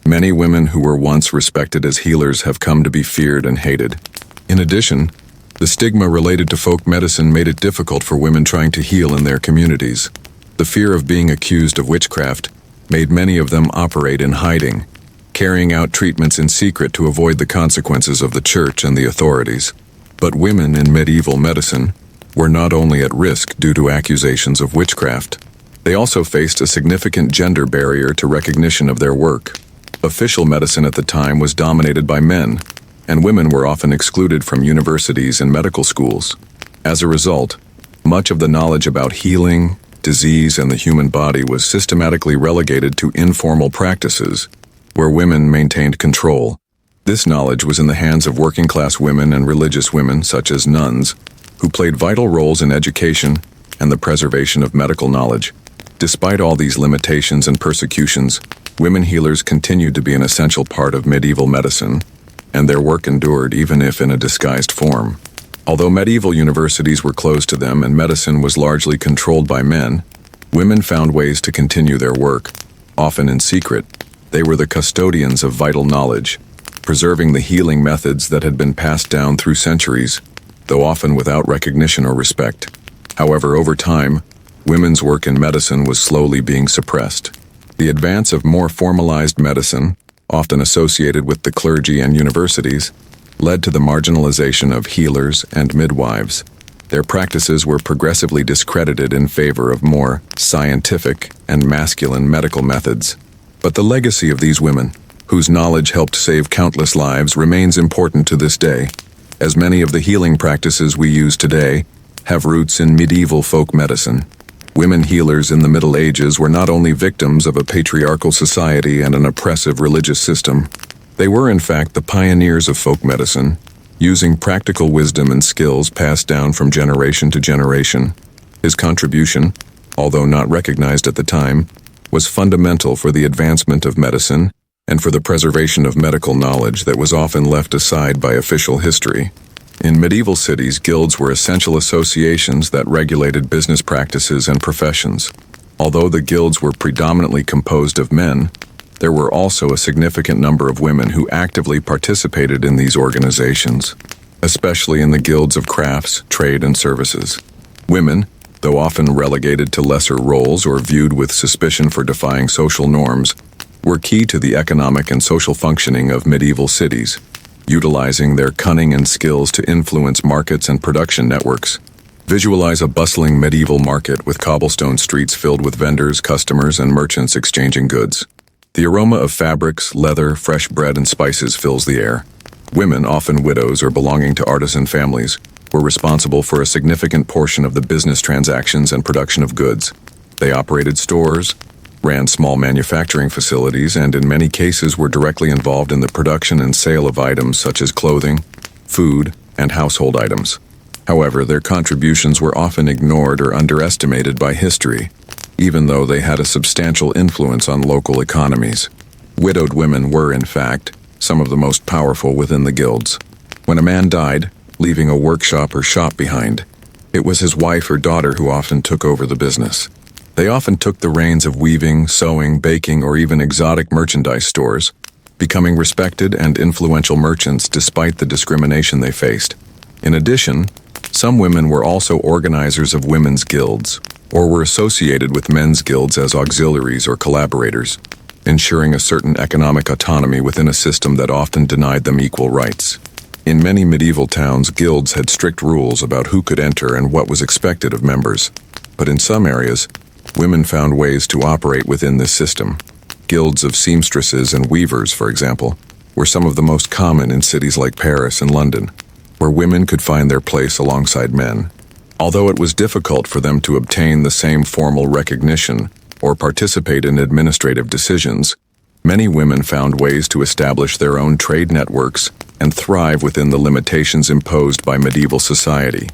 Many women who were once respected as healers have come to be feared and hated. In addition, the stigma related to folk medicine made it difficult for women trying to heal in their communities. The fear of being accused of witchcraft made many of them operate in hiding, carrying out treatments in secret to avoid the consequences of the church and the authorities. But women in medieval medicine were not only at risk due to accusations of witchcraft, they also faced a significant gender barrier to recognition of their work. Official medicine at the time was dominated by men, and women were often excluded from universities and medical schools. As a result, much of the knowledge about healing, disease, and the human body was systematically relegated to informal practices, where women maintained control. This knowledge was in the hands of working-class women and religious women, such as nuns, who played vital roles in education and the preservation of medical knowledge. Despite all these limitations and persecutions, women healers continued to be an essential part of medieval medicine, and their work endured even if in a disguised form. Although medieval universities were closed to them and medicine was largely controlled by men, women found ways to continue their work, often in secret. They were the custodians of vital knowledge, preserving the healing methods that had been passed down through centuries, though often without recognition or respect. However, over time, women's work in medicine was slowly being suppressed. The advance of more formalized medicine, often associated with the clergy and universities, led to the marginalization of healers and midwives. Their practices were progressively discredited in favor of more scientific and masculine medical methods. But the legacy of these women, whose knowledge helped save countless lives, remains important to this day, as many of the healing practices we use today have roots in medieval folk medicine. Women healers in the Middle Ages were not only victims of a patriarchal society and an oppressive religious system, they were in fact the pioneers of folk medicine, using practical wisdom and skills passed down from generation to generation. His contribution, although not recognized at the time, was fundamental for the advancement of medicine and for the preservation of medical knowledge that was often left aside by official history. In medieval cities, guilds were essential associations that regulated business practices and professions. Although the guilds were predominantly composed of men, there were also a significant number of women who actively participated in these organizations, especially in the guilds of crafts, trade, and services. Women, though often relegated to lesser roles or viewed with suspicion for defying social norms, were key to the economic and social functioning of medieval cities, utilizing their cunning and skills to influence markets and production networks. Visualize a bustling medieval market with cobblestone streets filled with vendors, customers, and merchants exchanging goods. The aroma of fabrics, leather, fresh bread, and spices fills the air. Women, often widows or belonging to artisan families, were responsible for a significant portion of the business transactions and production of goods. They operated stores, ran small manufacturing facilities, and in many cases were directly involved in the production and sale of items such as clothing, food, and household items. However, their contributions were often ignored or underestimated by history, even though they had a substantial influence on local economies. Widowed women were, in fact, some of the most powerful within the guilds. When a man died, leaving a workshop or shop behind, it was his wife or daughter who often took over the business. They often took the reins of weaving, sewing, baking, or even exotic merchandise stores, becoming respected and influential merchants despite the discrimination they faced. In addition, some women were also organizers of women's guilds, or were associated with men's guilds as auxiliaries or collaborators, ensuring a certain economic autonomy within a system that often denied them equal rights. In many medieval towns, guilds had strict rules about who could enter and what was expected of members. But in some areas, women found ways to operate within this system. Guilds of seamstresses and weavers, for example, were some of the most common in cities like Paris and London, where women could find their place alongside men. Although it was difficult for them to obtain the same formal recognition or participate in administrative decisions, many women found ways to establish their own trade networks and thrive within the limitations imposed by medieval society.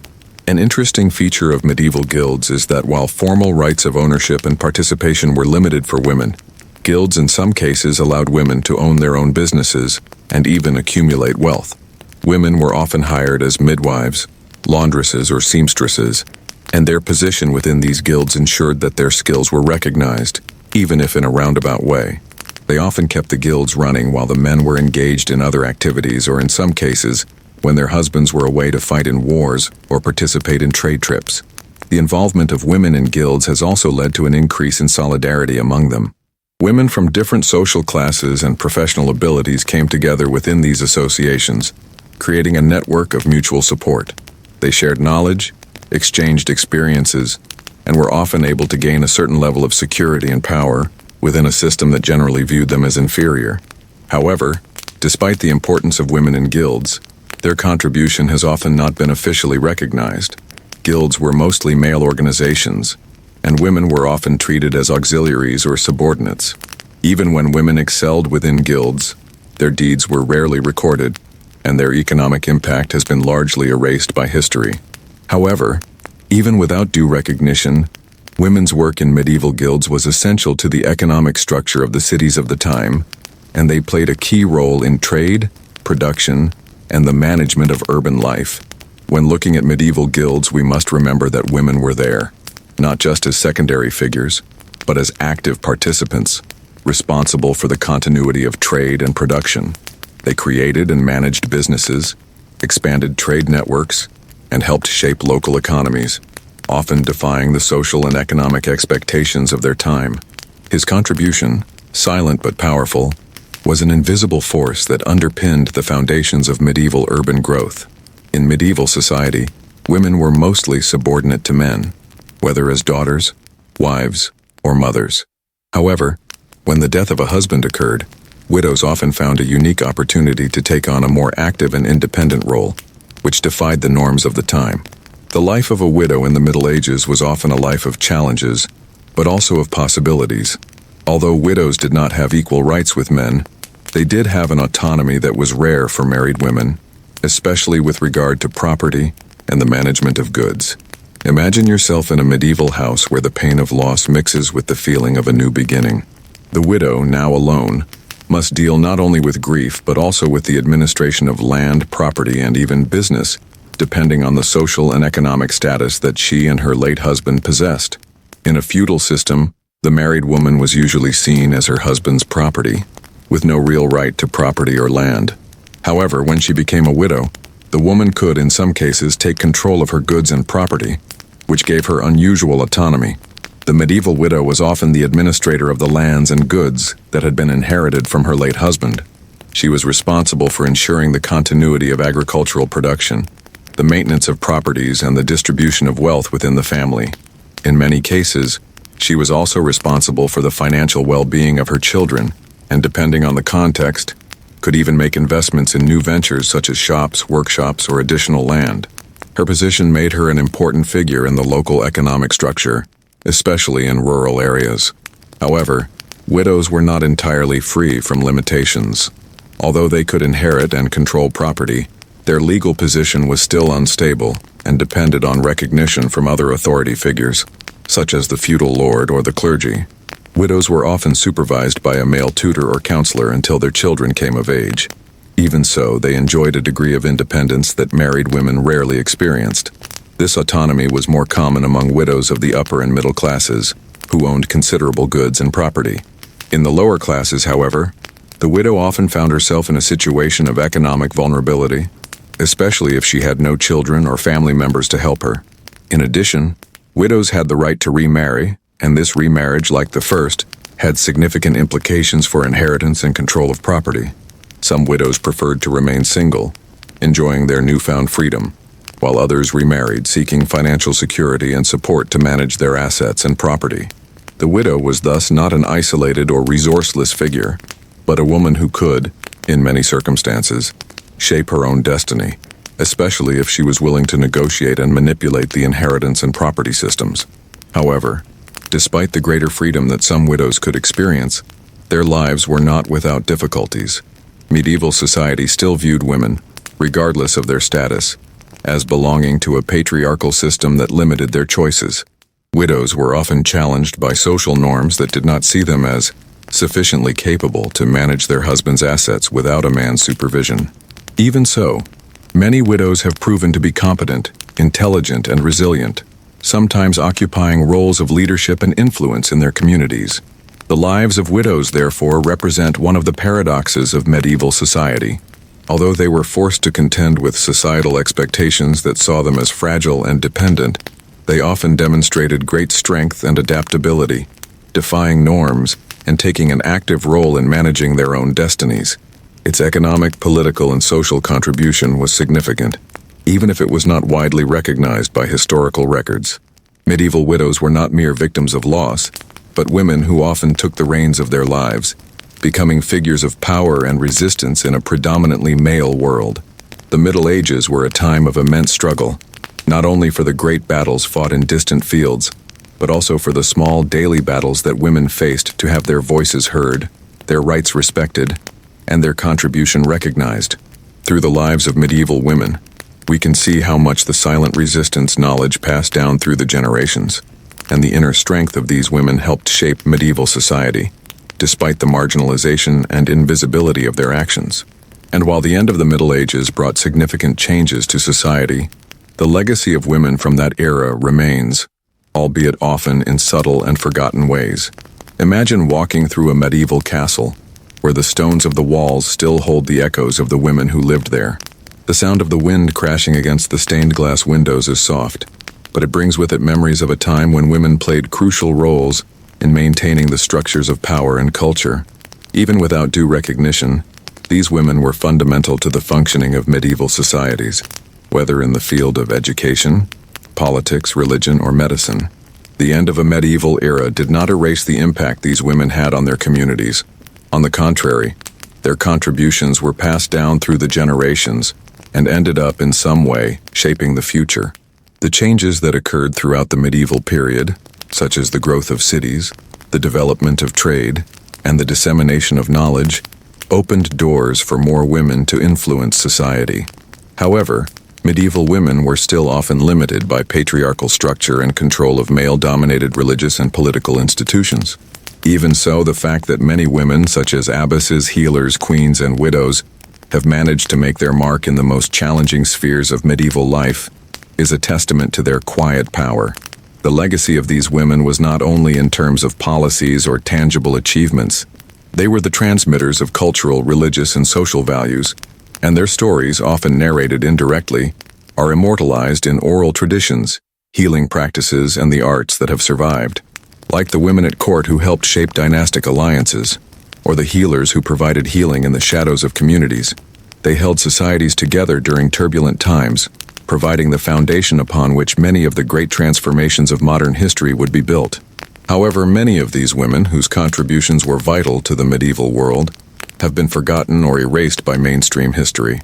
An interesting feature of medieval guilds is that while formal rights of ownership and participation were limited for women, guilds in some cases allowed women to own their own businesses and even accumulate wealth. Women were often hired as midwives, laundresses, or seamstresses, and their position within these guilds ensured that their skills were recognized, even if in a roundabout way. They often kept the guilds running while the men were engaged in other activities, or in some cases, when their husbands were away to fight in wars or participate in trade trips. The involvement of women in guilds has also led to an increase in solidarity among them. Women from different social classes and professional abilities came together within these associations, creating a network of mutual support. They shared knowledge, exchanged experiences, and were often able to gain a certain level of security and power within a system that generally viewed them as inferior. However, despite the importance of women in guilds, their contribution has often not been officially recognized. Guilds were mostly male organizations, and women were often treated as auxiliaries or subordinates. Even when women excelled within guilds, their deeds were rarely recorded, and their economic impact has been largely erased by history. However, even without due recognition, women's work in medieval guilds was essential to the economic structure of the cities of the time, and they played a key role in trade, production, and the management of urban life. When looking at medieval guilds, we must remember that women were there, not just as secondary figures, but as active participants, responsible for the continuity of trade and production. They created and managed businesses, expanded trade networks, and helped shape local economies, often defying the social and economic expectations of their time. His contribution, silent but powerful, was an invisible force that underpinned the foundations of medieval urban growth. In medieval society, women were mostly subordinate to men, whether as daughters, wives, or mothers. However, when the death of a husband occurred, widows often found a unique opportunity to take on a more active and independent role, which defied the norms of the time. The life of a widow in the Middle Ages was often a life of challenges, but also of possibilities. Although widows did not have equal rights with men, they did have an autonomy that was rare for married women, especially with regard to property and the management of goods. Imagine yourself in a medieval house where the pain of loss mixes with the feeling of a new beginning. The widow, now alone, must deal not only with grief but also with the administration of land, property, and even business, depending on the social and economic status that she and her late husband possessed. In a feudal system, the married woman was usually seen as her husband's property, with no real right to property or land. However, when she became a widow, the woman could, in some cases, take control of her goods and property, which gave her unusual autonomy. The medieval widow was often the administrator of the lands and goods that had been inherited from her late husband. She was responsible for ensuring the continuity of agricultural production, the maintenance of properties, and the distribution of wealth within the family. In many cases, she was also responsible for the financial well-being of her children, and depending on the context, could even make investments in new ventures such as shops, workshops, or additional land. Her position made her an important figure in the local economic structure, especially in rural areas. However, widows were not entirely free from limitations. Although they could inherit and control property, their legal position was still unstable and depended on recognition from other authority figures, such as the feudal lord or the clergy. Widows were often supervised by a male tutor or counselor until their children came of age. Even so, they enjoyed a degree of independence that married women rarely experienced. This autonomy was more common among widows of the upper and middle classes, who owned considerable goods and property. In the lower classes, however, the widow often found herself in a situation of economic vulnerability, especially if she had no children or family members to help her. In addition, widows had the right to remarry, and this remarriage, like the first, had significant implications for inheritance and control of property. Some widows preferred to remain single, enjoying their newfound freedom, while others remarried, seeking financial security and support to manage their assets and property. The widow was thus not an isolated or resourceless figure, but a woman who could, in many circumstances, shape her own destiny, especially if she was willing to negotiate and manipulate the inheritance and property systems. However, despite the greater freedom that some widows could experience, their lives were not without difficulties. Medieval society still viewed women, regardless of their status, as belonging to a patriarchal system that limited their choices. Widows were often challenged by social norms that did not see them as sufficiently capable to manage their husband's assets without a man's supervision. Even so, many widows have proven to be competent, intelligent, and resilient, sometimes occupying roles of leadership and influence in their communities. The lives of widows, therefore, represent one of the paradoxes of medieval society. Although they were forced to contend with societal expectations that saw them as fragile and dependent, they often demonstrated great strength and adaptability, defying norms and taking an active role in managing their own destinies. Its economic, political, and social contribution was significant, even if it was not widely recognized by historical records. Medieval widows were not mere victims of loss, but women who often took the reins of their lives, becoming figures of power and resistance in a predominantly male world. The Middle Ages were a time of immense struggle, not only for the great battles fought in distant fields, but also for the small daily battles that women faced to have their voices heard, their rights respected, and their contribution recognized. Through the lives of medieval women, we can see how much the silent resistance knowledge passed down through the generations, and the inner strength of these women helped shape medieval society, despite the marginalization and invisibility of their actions. And while the end of the Middle Ages brought significant changes to society, the legacy of women from that era remains, albeit often in subtle and forgotten ways. Imagine walking through a medieval castle, where the stones of the walls still hold the echoes of the women who lived there. The sound of the wind crashing against the stained glass windows is soft, but it brings with it memories of a time when women played crucial roles in maintaining the structures of power and culture. Even without due recognition, these women were fundamental to the functioning of medieval societies, whether in the field of education, politics, religion, or medicine. The end of a medieval era did not erase the impact these women had on their communities. On the contrary, their contributions were passed down through the generations and ended up in some way shaping the future. The changes that occurred throughout the medieval period, such as the growth of cities, the development of trade, and the dissemination of knowledge, opened doors for more women to influence society. However, medieval women were still often limited by patriarchal structure and control of male-dominated religious and political institutions. Even so, the fact that many women, such as abbesses, healers, queens, and widows, have managed to make their mark in the most challenging spheres of medieval life is a testament to their quiet power. The legacy of these women was not only in terms of policies or tangible achievements. They were the transmitters of cultural, religious, and social values, and their stories, often narrated indirectly, are immortalized in oral traditions, healing practices, and the arts that have survived. Like the women at court who helped shape dynastic alliances, or the healers who provided healing in the shadows of communities, they held societies together during turbulent times, providing the foundation upon which many of the great transformations of modern history would be built. However, many of these women, whose contributions were vital to the medieval world, have been forgotten or erased by mainstream history.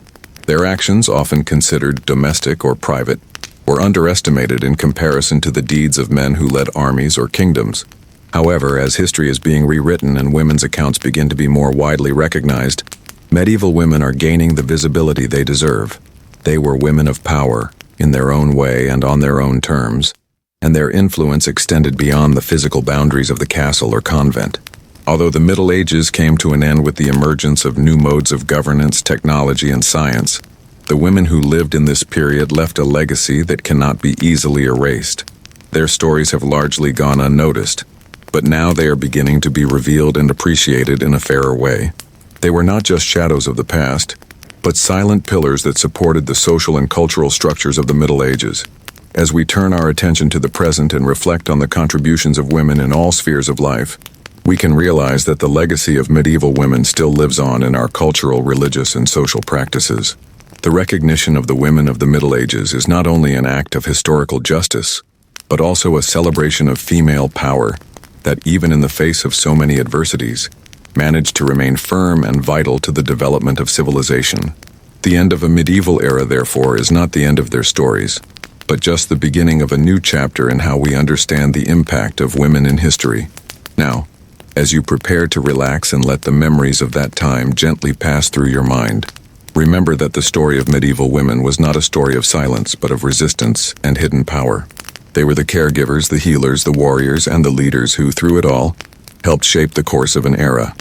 Their actions, often considered domestic or private, were underestimated in comparison to the deeds of men who led armies or kingdoms. However, as history is being rewritten and women's accounts begin to be more widely recognized, medieval women are gaining the visibility they deserve. They were women of power, in their own way and on their own terms, and their influence extended beyond the physical boundaries of the castle or convent. Although the Middle Ages came to an end with the emergence of new modes of governance, technology, and science, the women who lived in this period left a legacy that cannot be easily erased. Their stories have largely gone unnoticed, but now they are beginning to be revealed and appreciated in a fairer way. They were not just shadows of the past, but silent pillars that supported the social and cultural structures of the Middle Ages. As we turn our attention to the present and reflect on the contributions of women in all spheres of life, we can realize that the legacy of medieval women still lives on in our cultural, religious, and social practices. The recognition of the women of the Middle Ages is not only an act of historical justice, but also a celebration of female power that, even in the face of so many adversities, managed to remain firm and vital to the development of civilization. The end of a medieval era, therefore, is not the end of their stories, but just the beginning of a new chapter in how we understand the impact of women in history. Now, as you prepare to relax and let the memories of that time gently pass through your mind, remember that the story of medieval women was not a story of silence, but of resistance and hidden power. They were the caregivers, the healers, the warriors, and the leaders who, through it all, helped shape the course of an era.